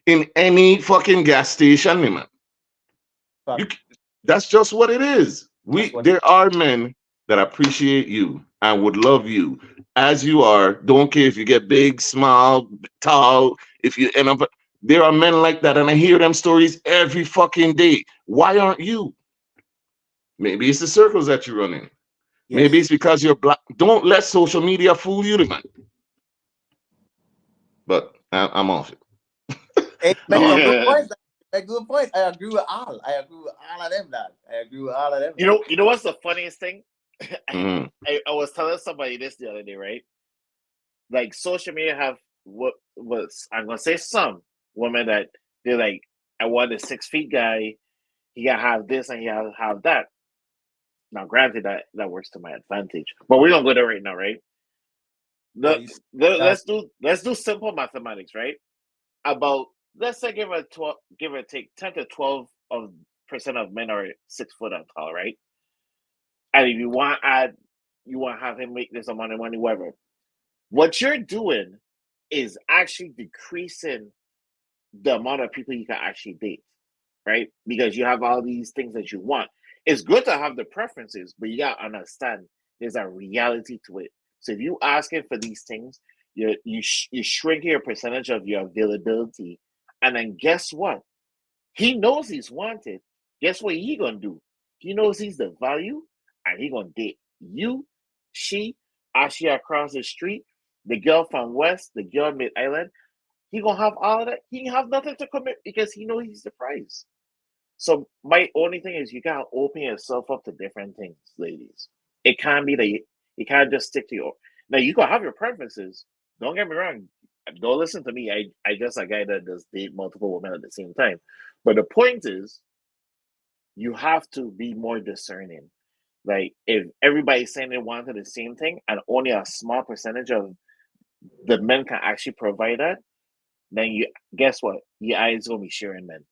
in any fucking gas station, man. Fact. You, that's just what it is. That's what it There are men that appreciate you and would love you as you are. Don't care if you get big, small, tall. If you end up, there are men like that, and I hear them stories every fucking day. Why aren't you? Maybe it's the circles that you run in. Maybe Yes. it's because you're black. Don't let social media fool you, man. But I'm off it. Hey, I'm make off some good it. Yeah. points. Make good points. I agree with all. I agree with all of them, dog. I agree with all of them, dog. You know what's the funniest thing? I, Mhm. I was telling somebody this the other day, right? Like social media have what was I'm gonna say some women that they're like, I want a 6 feet guy. He gotta have this and he gotta have that. Now, granted, that works to my advantage, but we don't go there right now, right? Boy, that's Let's do simple mathematics, right? About let's say give or take 10 to 12% of men are 6 foot and tall, right? And if you want to add, you want to have him make this amount of money, whatever. What you're doing is actually decreasing the amount of people you can actually date, right? Because you have all these things that you want. It's good to have the preferences, but you gotta understand there's a reality to it. So if you asking for these things, you shrink your percentage of your availability, and then guess what? He knows he's wanted. Guess what he gonna do? He knows he's the value, and he gonna date you, she, Ashley across the street, the girl from West, the girl mid island. He gonna have all of that. He have nothing to commit because he knows he's the prize. So my only thing is you gotta open yourself up to different things, ladies. It can't be that you can't just stick to your. Now you can have your preferences. Don't get me wrong. Don't listen to me. I just a guy that does date multiple women at the same time. But the point is, you have to be more discerning. Like if everybody's saying they wanted the same thing, and only a small percentage of the men can actually provide that, then you guess what? Your eyes gonna be sharing men.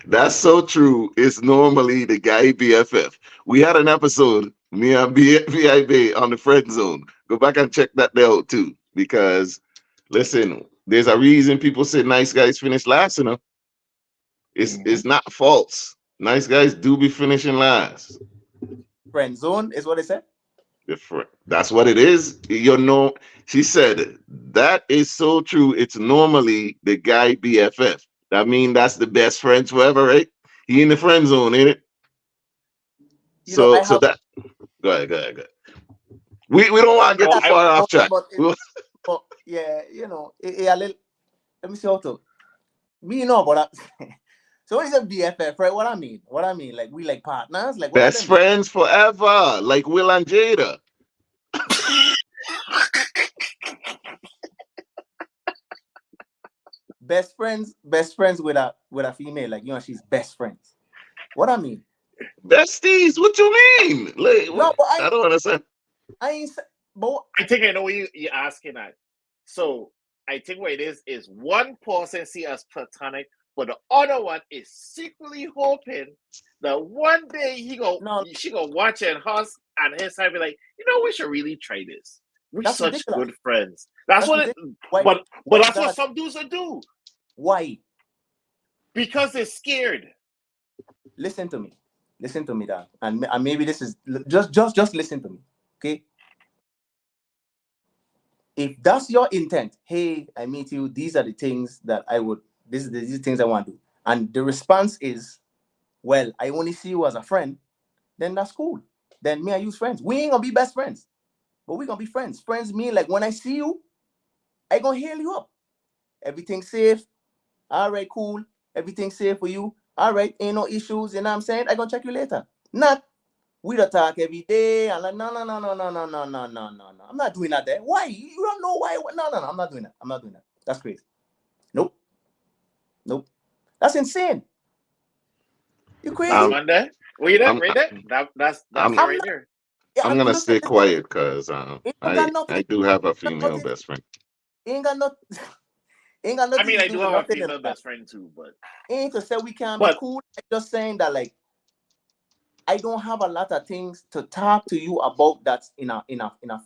That's so true. It's normally the guy BFF. We had an episode, me and VIB on the friend zone. Go back and check that out too. Because listen, there's a reason people say nice guys finish last, you know. It's not false. Nice guys do be finishing last. Friend zone is what they said. That's what it is. You know, she said that is so true. It's normally the guy BFF. That mean that's the best friends forever, right? He in the friend zone, ain't it? You know, I So have. that go ahead. We don't want to get too far off track. But yeah, you know, a little. Let me see how to. Me know, but so what is a BFF, right? What I mean, like we like partners, like what Best friends forever, like Will and Jada. Best friends with a female, like you know, she's best friends. What I mean, besties. What you mean? Like, no, but I don't understand. I ain't. But I think I know what you're asking at. So I think what it is one person see us platonic, but the other one is secretly hoping that one day she gonna watch it and his side be like, you know, we should really try this. We're that's such ridiculous. good friends. That's what it. Why, but that's what some dudes will do. Why? Because they're scared. Listen to me, Dan, and maybe this is just listen to me, okay? If that's your intent, hey, I meet you. These are the things that I would. These are things I want to do, and the response is, well, I only see you as a friend. Then that's cool. Then me and you's friends. We ain't gonna be best friends, but we gonna be friends. Friends mean like when I see you, I gonna hail you up. Everything safe. All right, cool. Everything safe for you. All right, ain't no issues. You know what I'm saying? I gonna check you later. Not we don't talk every day. I'm like, no. I'm not doing that there. Why? You don't know why. No. I'm not doing that. That's crazy. Nope. That's insane. You crazy? Monday? Were you there? Right there? That's right there. I'm gonna stay quiet because I do have a female best friend. Ain't got nothing. I mean, I do have a female best friend too, but ain't to say we can't be cool. I'm just saying that like I don't have a lot of things to talk to you about that's in a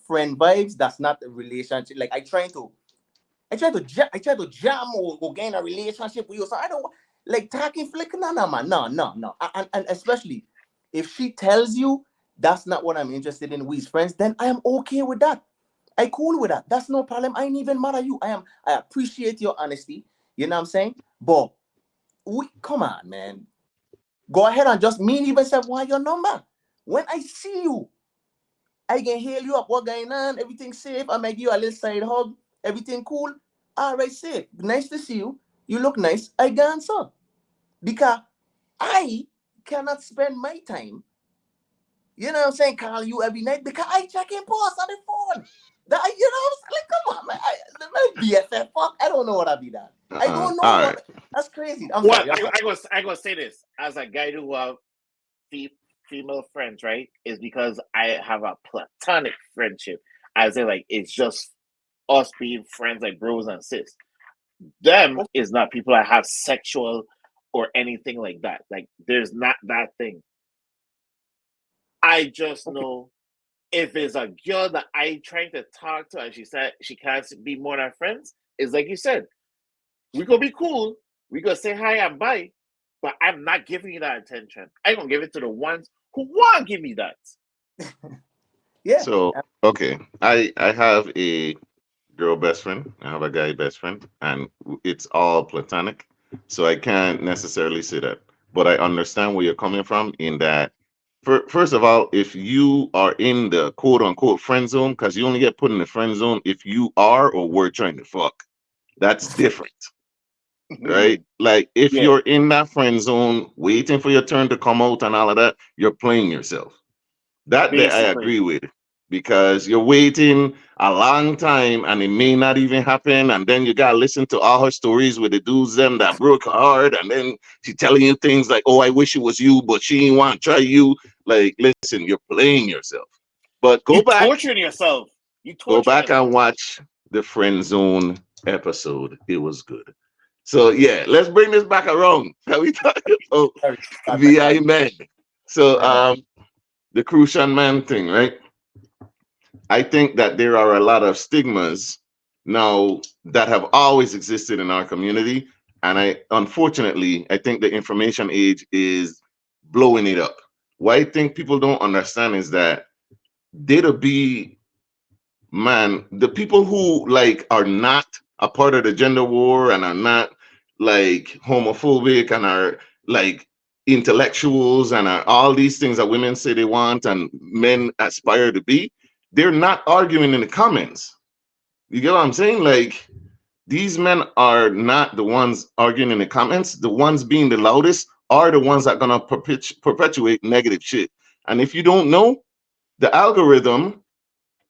friend vibes. That's not a relationship. Like I try to jam or gain a relationship with you. So I don't like talking flick. No, man. No. And especially if she tells you that's not what I'm interested in with friends, then I am okay with that. I cool with that. That's no problem. I ain't even mad at you. I appreciate your honesty. You know what I'm saying? But come on, man. Go ahead and just me even say why your number. When I see you, I can hail you up. What going on? Everything safe. I make you a little side hug. Everything cool. All right, safe. Nice to see you. You look nice. I can answer. Because I cannot spend my time, you know what I'm saying, call you every night because I check in posts on the phone. That you know, like come on, man. BFF, fuck. I don't know what I be that. I don't know what. Right. That's crazy. I'm sorry. I gonna say this as a guy who have female friends, right? Is because I have a platonic friendship, as in like it's just us being friends, like bros and sis. Them is not people that have sexual or anything like that. Like there's not that thing. I just know if it's a girl that I trying to talk to and she said she can't be more than friends, it's like you said, we could be cool. We gonna say hi and bye, but I'm not giving you that attention. I'm gonna give it to the ones who want to give me that. Yeah. So okay, I have a girl best friend. I have a guy best friend, and it's all platonic. So I can't necessarily say that, but I understand where you're coming from in that. First of all, if you are in the quote unquote friend zone, because you only get put in the friend zone if you are or were trying to fuck. That's different, right? Like if Yeah, you're in that friend zone, waiting for your turn to come out and all of that, you're playing yourself. That I basically. agree with because you're waiting a long time and it may not even happen. And then you gotta listen to all her stories with the dudes them that broke her heart, and then she telling you things like, "Oh, I wish it was you, but she didn't want to try you." Like, listen, you're playing yourself. But You torturing yourself. You go torturing back and yourself. watch the friend zone episode. It was good. So yeah, let's bring this back around. Can we talk about Sorry. VI men? So My bad. the Crucian man thing, right? I think that there are a lot of stigmas now that have always existed in our community. And unfortunately, I think the information age is blowing it up. What I think people don't understand is that data be, man, the people who like are not a part of the gender war and are not like homophobic and are like intellectuals and are all these things that women say they want and men aspire to be, they're not arguing in the comments. You get what I'm saying? Like these men are not the ones arguing in the comments. The ones being the loudest are the ones that are gonna perpetuate negative shit. And if you don't know, the algorithm,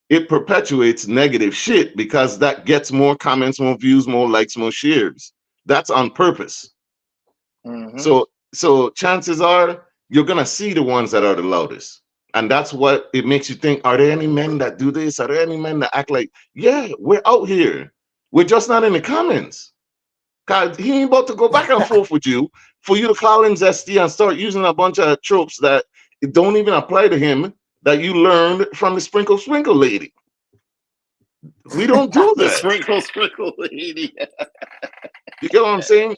it perpetuates negative shit because that gets more comments, more views, more likes, more shares. That's on purpose. Mm-hmm. So chances are you're gonna see the ones that are the loudest. And that's what it makes you think, are there any men that do this? Are there any men that act like, yeah, we're out here. We're just not in the comments. Cause he ain't about to go back and forth with you for you to call him zesty and start using a bunch of tropes that don't even apply to him that you learned from the sprinkle lady. We don't do The that. sprinkle lady. You get what I'm saying?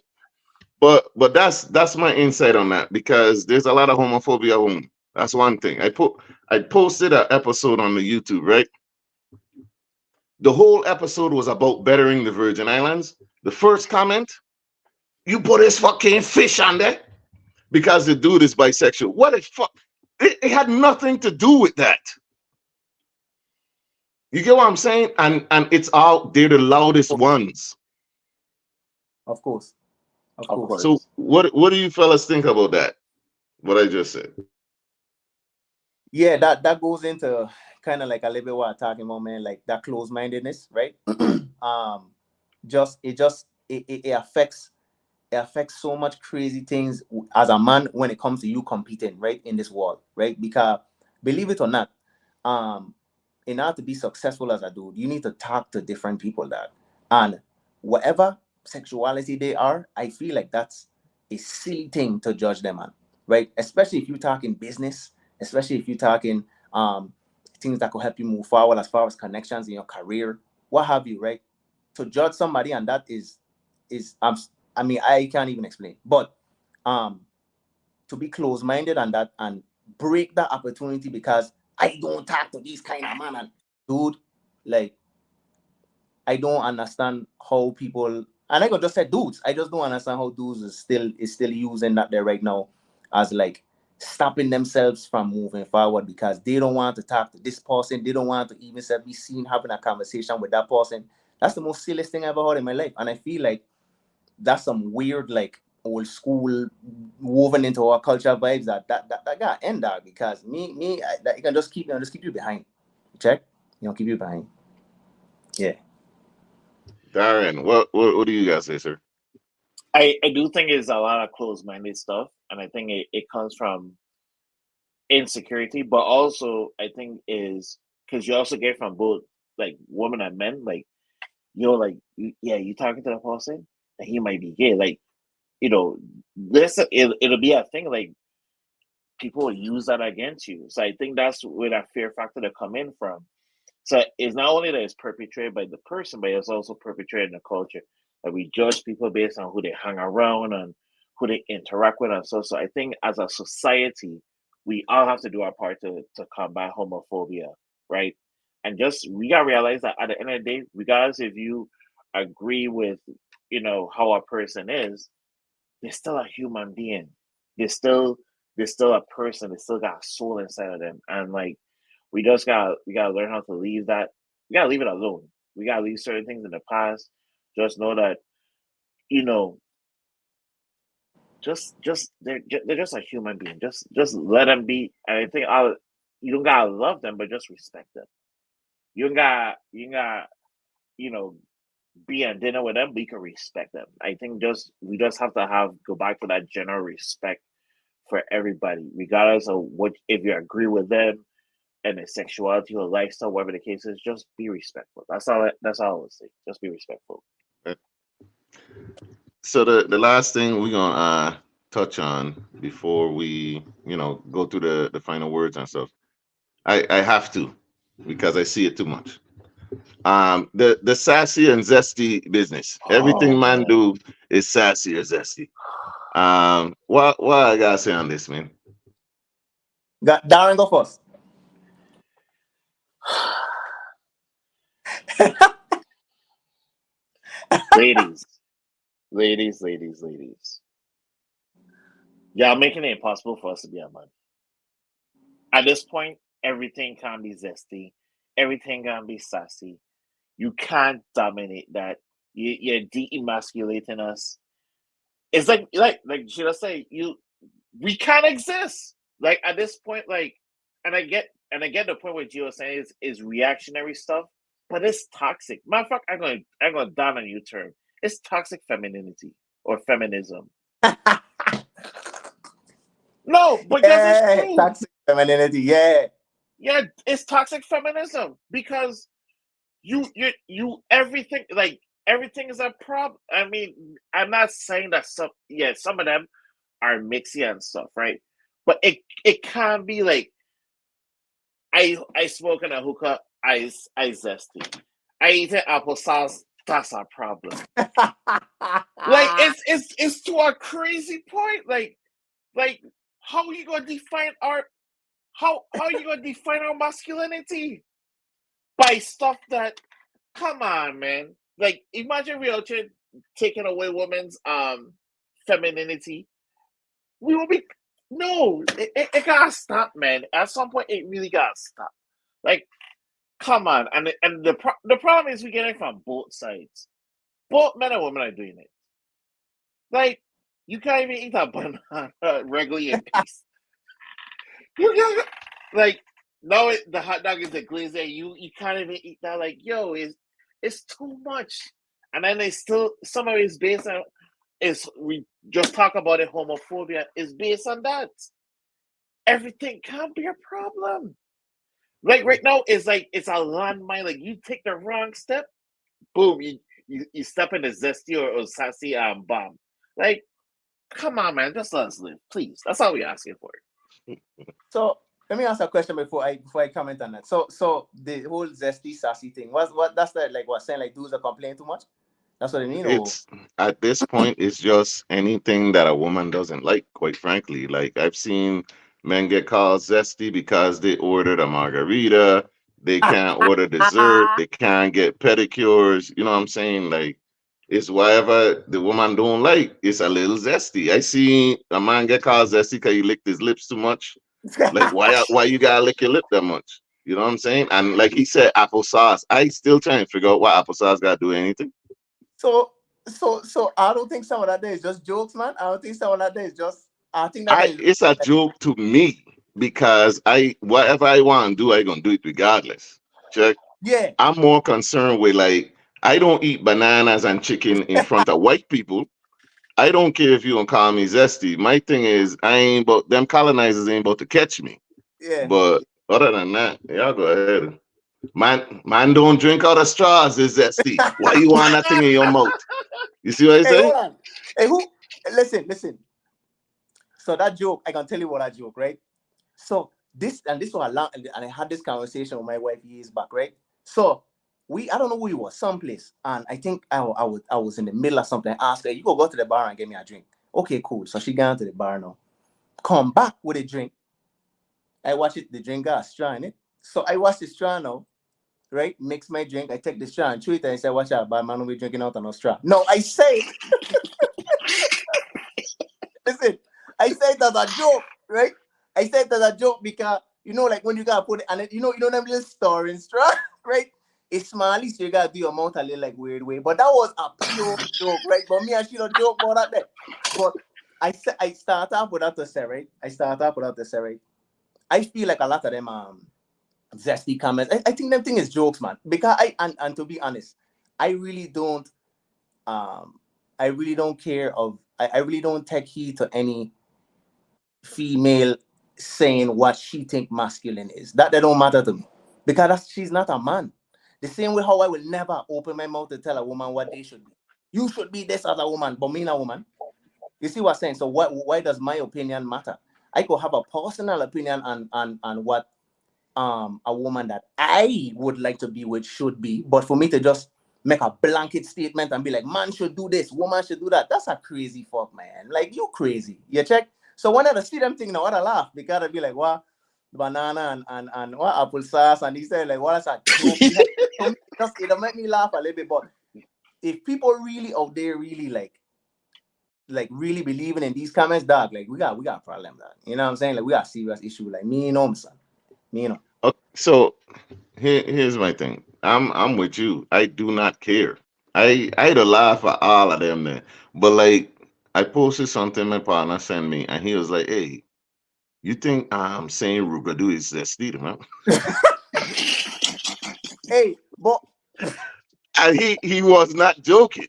But that's my insight on that because there's a lot of homophobia at home. That's one thing. I posted an episode on the YouTube, right? The whole episode was about bettering the Virgin Islands. The first comment, you put this fucking fish on there because the dude is bisexual. What the fuck? It had nothing to do with that. You get what I'm saying? And it's all they're the loudest ones. Of course. Of Of course. So course. what do you fellas think about that? What I just said. Yeah, that goes into kind of like a little bit what I'm talking about, man, like that close-mindedness, right? um it affects so much crazy things as a man when it comes to you competing, right, in this world, right? Because believe it or not, um in order to be successful as a dude, you need to talk to different people that, and whatever sexuality they are, I feel like that's a silly thing to judge them on, right? Especially if you're talking business, especially if you're talking things that could help you move forward as far as connections in your career, what have you, right? To judge somebody and that is I mean, I can't even explain. But um to be close-minded and that and break that opportunity because I don't talk to these kind of man and dude, like I don't understand how people, and I could just say dudes. I just don't understand how dudes is still using that there right now as like stopping themselves from moving forward because they don't want to talk to this person. They don't want to even be seen having a conversation with that person. That's the most silliest thing I've ever heard in my life. And I feel like that's some weird like old school woven into our culture vibes that got end dog because that you can just keep you behind. Check, keep you behind. Yeah, Daren, what do you guys say, sir? I do think it's a lot of closed minded stuff, and I think it comes from insecurity, but also I think is because you also get from both like women and men, like like yeah, you talking to the person and he might be gay, like this it'll be a thing like people will use that against you. So I think that's where that fear factor to come in from. So it's not only that it's perpetrated by the person, but it's also perpetrated in the culture. that we judge people based on who they hang around and who they interact with, and so. I think as a society, we all have to do our part to combat homophobia, right? And just we gotta realize that at the end of the day, regardless if you agree with how a person is, they're still a human being. They're still a person. They still got a soul inside of them, and like we gotta learn how to leave that. We gotta leave it alone. We gotta leave certain things in the past. Just know that you know, they're just a human being. Just let them be. And I think you don't gotta love them, but just respect them. You don't got you know be at dinner with them, but you can respect them. I think just we just have to go back to that general respect for everybody, regardless of what if you agree with them and their sexuality or lifestyle, whatever the case is. Just be respectful. That's all I would say. Just be respectful. So the last thing we're gonna touch on before we go through the final words and stuff. I have to because I see it too much. The sassy and zesty business. Oh Everything man man. do is sassy or zesty. What I gotta say on this, man? Darren, go first. ladies, ladies. Y'all making it impossible for us to be a man. At this point, everything can be zesty, everything can be sassy. You can't dominate that. You're de-emasculating us. It's like should I say we can't exist. Like at this point, like and I get the point where Gio was saying is reactionary stuff, but it's toxic. Matter of fact, I'm gonna down on you term. It's toxic femininity or feminism. No, because it's Yeah, true. toxic femininity. Yeah, Yeah, it's toxic feminism because you everything like everything is a problem. I mean, I'm not saying that some of them are mixy and stuff, right? But it can be like I smoke in a hookah, I zesty. I eat an applesauce, that's a problem. Like it's to a crazy point. Like how are you gonna define our how are you gonna define our masculinity? By stuff that come on, man. Like imagine we are taking away women's femininity. We will be no, it gotta stop, man. At some point it really gotta stop. Like, come on. And the problem is we get it from both sides. Both men and women are doing it. Like, you can't even eat a banana regularly in peace. Like no, the hot dog is a glaze. You can't even eat that. Like yo, it's too much. And then they still some of it's based on is we just talk about it. Homophobia is based on that. Everything can't be a problem. Like right now, it's like it's a landmine. Like you take the wrong step, boom, you step in the zesty or sassy bomb. Like, come on, man, just let us live, please. That's all we're asking for. So let me ask a question before I comment on that. So the whole zesty sassy thing. What that's like what saying like dudes are complaining too much? That's what I mean. Or It's at this point, it's just anything that a woman doesn't like, quite frankly. Like I've seen men get called zesty because they ordered a margarita, they can't order dessert, they can't get pedicures. You know what I'm saying? Like it's whatever the woman don't like, it's a little zesty. I see a man get called zesty because he licked his lips too much. Like why you gotta lick your lip that much? You know what I'm saying? And like he said, applesauce. I still trying to figure out why applesauce gotta do anything. so I don't think some of that day is just jokes, man. I don't think some of that day is just. I think that day is It's a joke to me because I whatever I want to do, I gonna do it regardless. Check. yeah. I'm more concerned with like I don't eat bananas and chicken in front of white people. I don't care if you don't call me zesty. My thing is I ain't about them colonizers ain't about to catch me. Yeah. But other than that, y'all go ahead. Man don't drink out of straws is zesty. Why you want that thing in your mouth? You see what I Hey, say? hold on. Hey, who? Listen. So that joke, I can tell you what that joke, right? So this was a long, and I had this conversation with my wife years back, right? So I don't know who he was, someplace. And I think I was in the middle of something. I asked her, you go to the bar and get me a drink. Okay, cool. So she got to the bar now. Come back with a drink. I watch it, the drink got a straw in it. So I watch the straw now, right? Mix my drink. I take the straw and chew it and I say, watch out, but man will be drinking out of no straw. No, I say, listen, I say it as a joke, right? I say it as a joke because, like when you got to put it, and it, them little stirring straw, right? It's small, so you got to do your mouth a little like weird way. But that was a pure joke, right? But me and she don't joke about that there. But I start off without the say, right? Right? I feel like a lot of them zesty comments. I think them thing is jokes, man. Because and to be honest, I really don't care of I really don't take heed to any female saying what she think masculine is. That don't matter to me. Because she's not a man. The same way how I will never open my mouth to tell a woman what they should be. You should be this as a woman, but me not a woman. You see what I'm saying? So why does my opinion matter? I could have a personal opinion on what a woman that I would like to be with should be, but for me to just make a blanket statement and be like, man should do this, woman should do that, that's a crazy fuck, man. Like, you crazy. You check? So when I see them thing now, I laugh because I'd be like, what? Banana and what apple sauce, and he said like, what is that joke? For me, it'll make me laugh a little bit. But if people really out there really like really believing in these comments, dog, like we got a problem, dog. You know what I'm saying? Like we got a serious issue. Like me, son. Me, Okay, so here's my thing. I'm with you. I do not care. I'd laugh at all of them there. But like I posted something my partner sent me and he was like, hey, you think I'm saying Rugadu is zesty, man? Hey, but And he was not joking.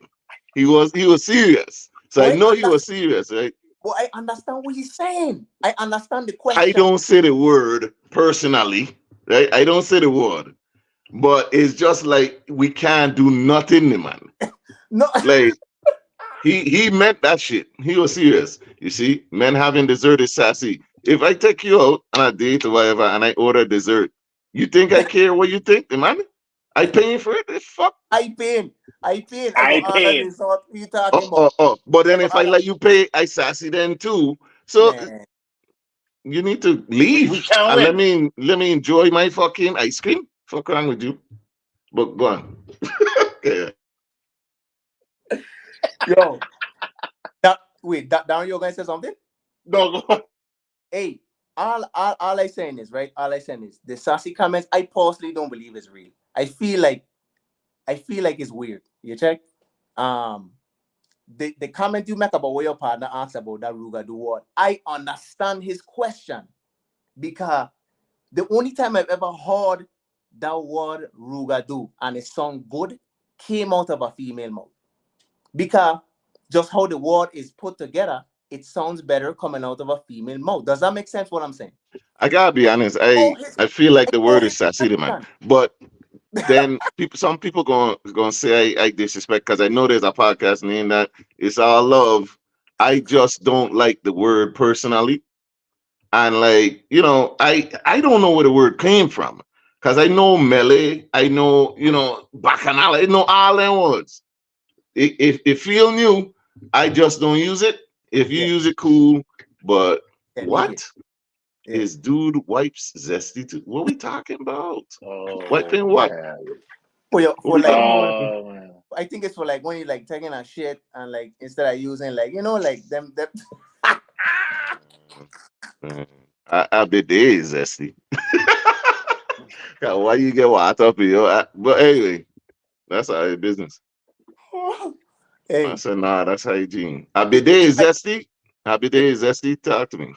He was serious. So I know he was serious, right? But I understand what he's saying. I understand the I question. don't say the word personally, right? I don't say the word. But it's just like we can't do nothing, man. No. Like he meant that shit. He was serious. You see, men having dessert is sassy. If I take you out on a date or whatever and I order dessert, you think I care what you think, man? I paying for it? Fuck. I paying. I I got all of paid. this. What you talking about? But I then got if I all let you pay, I sassy then too. So man. you need to We leave can't and win. let me enjoy my fucking ice cream. Fuck wrong with you? But go on. Yeah. Yo. Darren, you guys say something? No, go. Hey, all I saying is, right? All I saying is the sassy comments, I personally don't believe is real. I feel like it's weird. You check? Um the comment you make about what your partner asks about that Ruga do what, I understand his question because the only time I've ever heard that word Ruga do and it sound good came out of a female mouth. Because just how the word is put together, it sounds better coming out of a female mouth. Does that make sense what I'm saying? I gotta be honest. I feel like the word is sassy, man. But then some people gonna say I disrespect because I know there's a podcast named that it's all love. I just don't like the word personally, and like I don't know where the word came from because I know melee, I know bacchanal, I know all them words. It feel new, I just don't use it. If you Yeah, use it, cool. But yeah, me too. what Yeah. is dude wipes zesty to? What we talking about? Oh Wiping what? man. What we talking about? Oh man. I think it's for like when you like taking a shit and like instead of using like like them I be there zesty. Why you get water up in your? But anyway, that's our business. I hey, said, nah, that's hygiene. I be there zesty. I be there zesty. Talk to me.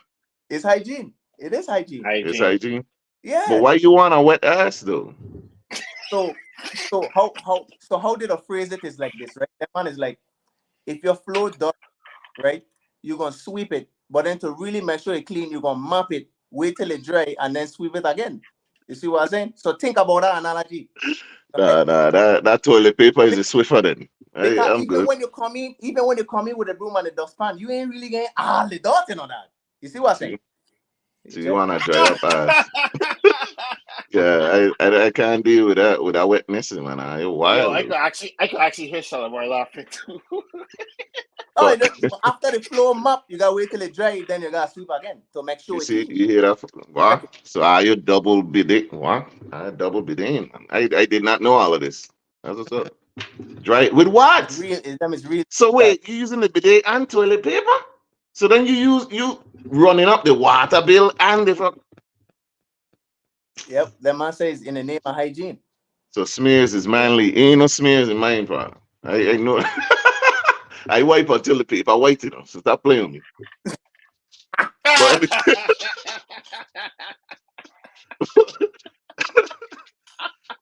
it's hygiene. It is hygiene. It's Hygiene. hygiene. But Yeah. why you want a wet ass though? So how did I phrase it is like this, right? That one is like if your floor done, right, you're gonna sweep it, but then to really make sure it clean, you're gonna mop it, wait till it dry, and then sweep it again. You see what I'm saying? So think about that analogy. Right? Nah, that toilet paper is a Swiffer then. Because I'm good. even when you come in with the broom and the dustpan, you ain't really getting all the dirt and all that. You see what I'm saying? See, You so you check? want to dry up ass. Yeah, I can't deal with that wetness, man. I Yo, wild. I could actually hear Shalimar laughing too. Oh, But it just, after the floor mop, you gotta wait till it dry, then you gotta sweep again to make you sure it see, clean. you hear that? Check What? it. So are you double bidding? What? I double bidding. I did not know all of this. That's what's up. Dry with It's what? real. It's real. So That, wait, you using the bidet and toilet paper? So then you running up the water bill and the yep. The man says in the name of hygiene. so smears is Yep. manly. Ain't no smears in mine, part. I know. I wipe until the paper white, so stop playing with me.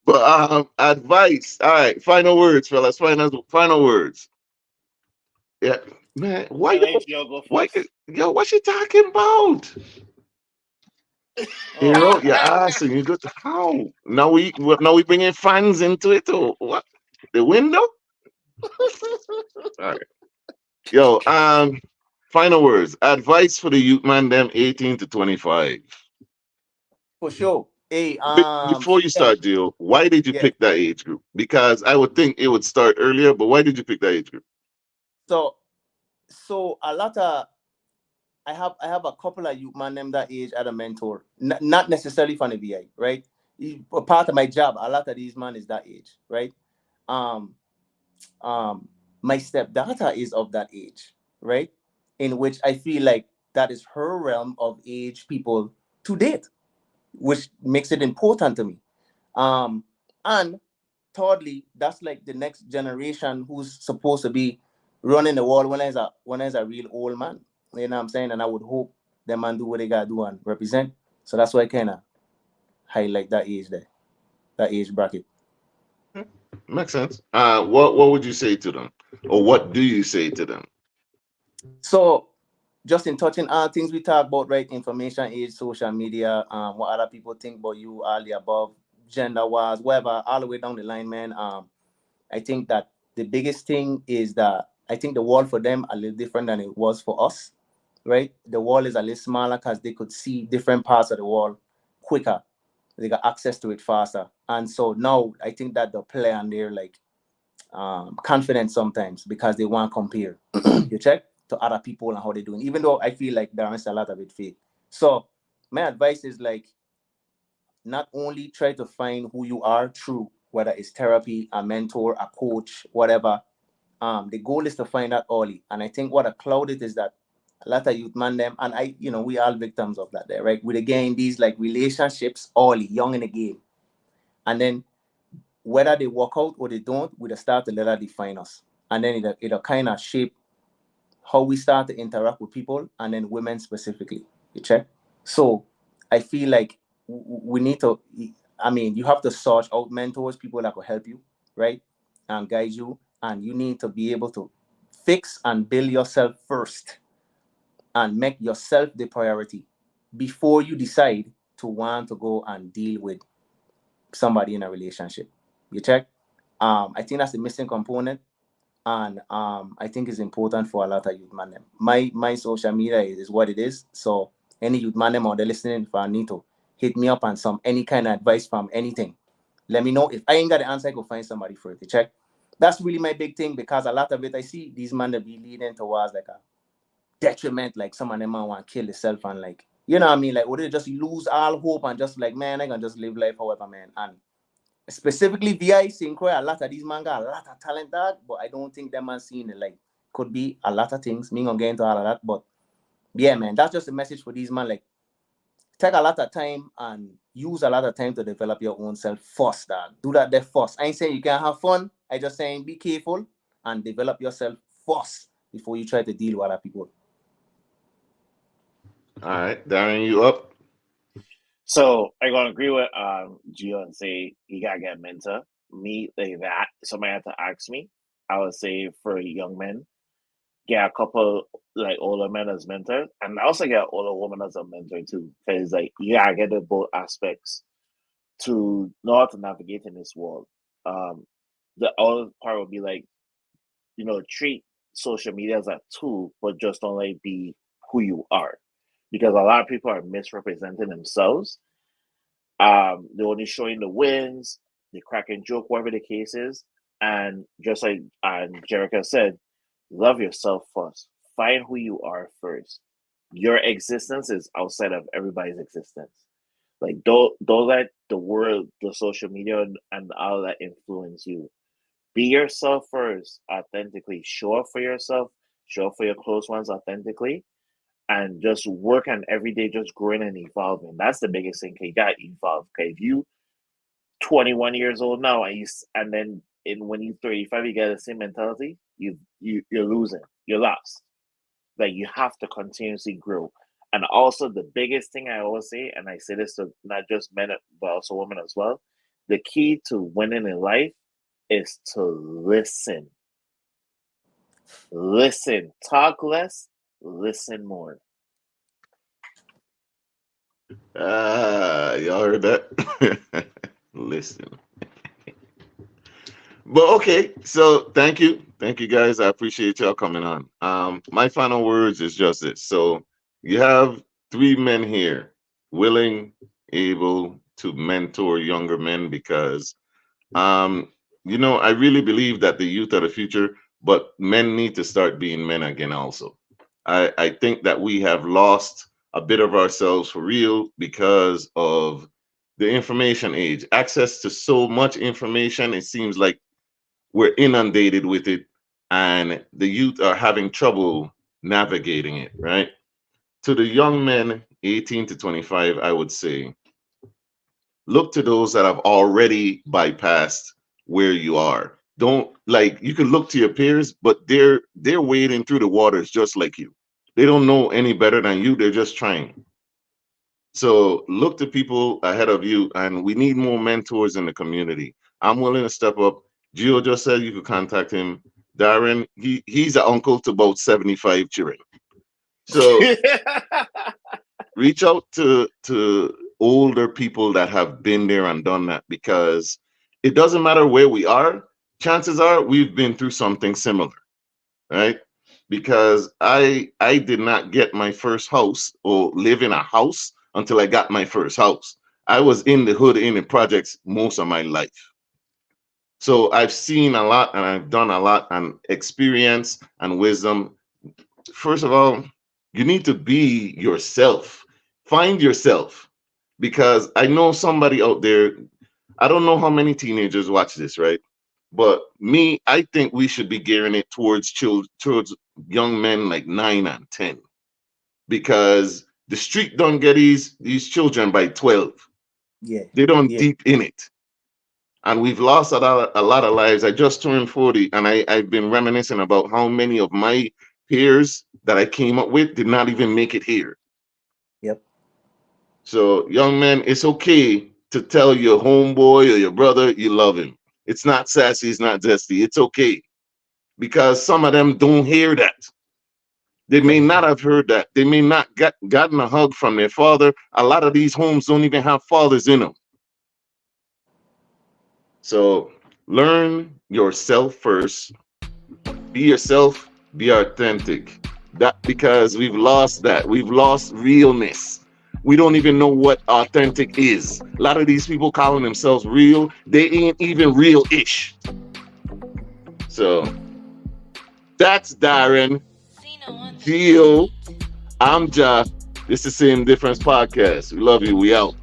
But advice. All right, final words, fellas. Final words. Yeah, man. I let Gio go first. Yo, what you talking about? You Oh know, my you're God. asking. You go to how? Now we bringing fans into it or what? The window? All right. Yo, final words. Advice for the youth man them 18 to 25. For sure. Hey, Before so you yeah, start, Gio, why did you yeah. pick that age group? Because I would think it would start earlier, but why did you pick that age group? So so a lot of I have a couple of youth man them that age at a mentor. Not necessarily from the VI, right? A part of my job, a lot of these man is that age, right? Um um my stepdaughter is of that age, right? In which I feel like that is her realm of age people to date, which makes it important to me. And thirdly, that's like the next generation who's supposed to be running the world when I was a real old man. You know what I'm saying? And I would hope them man do what they gotta do and represent. So that's why I kinda highlight that age there, that age bracket. Makes sense. What would you say to them, or what do you say to them? So just in touching on things we talk about, right? Information age, social media, what other people think about you, all the above, gender wise, whatever, all the way down the line, man. I think that the biggest thing is that I think the world for them a little different than it was for us, right? The world is a little smaller because they could see different parts of the world quicker. They got access to it faster. And so now I think that the play on their like confidence sometimes because they want to compare. You check to other people and how they're doing. Even though I feel like there is a lot of it fake. So my advice is like not only try to find who you are through whether it's therapy, a mentor, a coach, whatever. The goal is to find out early. And I think what a cloud it is that a lot of youth man them and we all victims of that there, right? We again these like relationships early, young in the game. And then whether they work out or they don't, we just start to let that define us. And then it'll kind of shape how we start to interact with people and then women specifically. You check? So I feel like we need to, I mean, you have to search out mentors, people that will help you, right? And guide you. And you need to be able to fix and build yourself first and make yourself the priority before you decide to want to go and deal with somebody in a relationship. You check? I think that's the missing component, and I think it's important for a lot of youth man them. My social media is what it is. So any youth man them or they listening, if I need to hit me up on some any kind of advice from anything, let me know. If I ain't got the answer, I go find somebody for it to check. That's really my big thing because a lot of it I see these men that be leading towards like a detriment, like some of them man want to kill themselves and like you know what I mean, like or they just lose all hope and just like man, I can just live life however man. And specifically VI Synchro, a lot of these man got a lot of talent dog, but I don't think them man seeing it like could be a lot of things. Me gonna get into all of that. But yeah, man, that's just a message for these man. Like take a lot of time and use a lot of time to develop your own self first, dog. Do that there first. I ain't saying you can't have fun. I just saying be careful and develop yourself first before you try to deal with other people. All right, Darren, you up? So I gonna agree with Gio and say you gotta get a mentor. Me like that. Somebody had to ask me. I would say for young men, get a couple like older men as mentors, and also get an older woman as a mentor too. Because like you gotta get the both aspects to know how to navigate in this world. Um, the other part would be like treat social media as a tool, but just don't like be who you are, because a lot of people are misrepresenting themselves They're only showing the wins, the cracking joke, whatever the case is. And just like Jerica said, love yourself first. Find who you are first. Your existence is outside of everybody's existence. Like don't let the world, the social media, and all that influence you. Be yourself first, authentically. Show up for yourself. Show up for your close ones authentically, and just work on every day, just growing and evolving. That's the biggest thing. Okay, you gotta evolve. Okay, if you 21 years old now, and then when you 35, you get the same mentality. You're losing. You're lost. Like you have to continuously grow. And also the biggest thing I always say, and I say this to not just men but also women as well, the key to winning in life is to listen. Listen. Talk less, listen more. Y'all heard that? Listen. But okay, so thank you. Thank you guys. I appreciate y'all coming on. My final words is just this. So you have three men here willing, able to mentor younger men because I really believe that the youth are the future, but men need to start being men again also. I think that we have lost a bit of ourselves for real because of the information age. Access to so much information, it seems like we're inundated with it, and the youth are having trouble navigating it, right? To the young men, 18 to 25, I would say, look to those that have already bypassed where you are. Don't like you can look to your peers, but they're wading through the waters just like you. They don't know any better than you. They're just trying. So look to people ahead of you, and we need more mentors in the community. I'm willing to step up. Gio just said you could contact him. Daren, he's an uncle to about 75 children. So reach out to older people that have been there and done that, because it doesn't matter where we are. Chances are we've been through something similar, right? Because I did not get my first house or live in a house until I got my first house. I was in the hood in the projects most of my life. So I've seen a lot and I've done a lot, and experience and wisdom. First of all, you need to be yourself. Find yourself, because I know somebody out there. I don't know how many teenagers watch this, right? But me, I think we should be gearing it towards towards young men like 9 and 10, because the street don't get these children by 12. Yeah. They don't Yeah. deep in it, and we've lost a lot of lives. I just turned 40, and I've been reminiscing about how many of my peers that I came up with did not even make it here. Yep. So, young man, it's okay to tell your homeboy or your brother you love him. It's not sassy, it's not zesty. It's okay, because some of them don't hear that. They may not have heard that. They may not gotten a hug from their father. A lot of these homes don't even have fathers in them. So learn yourself first. Be yourself. Be authentic. That, because we've lost that. We've lost realness. We don't even know what authentic is. A lot of these people calling themselves real, they ain't even real-ish. So that's Daren. Gio. I'm Ja. This is Same Difference Podcast. We love you. We out.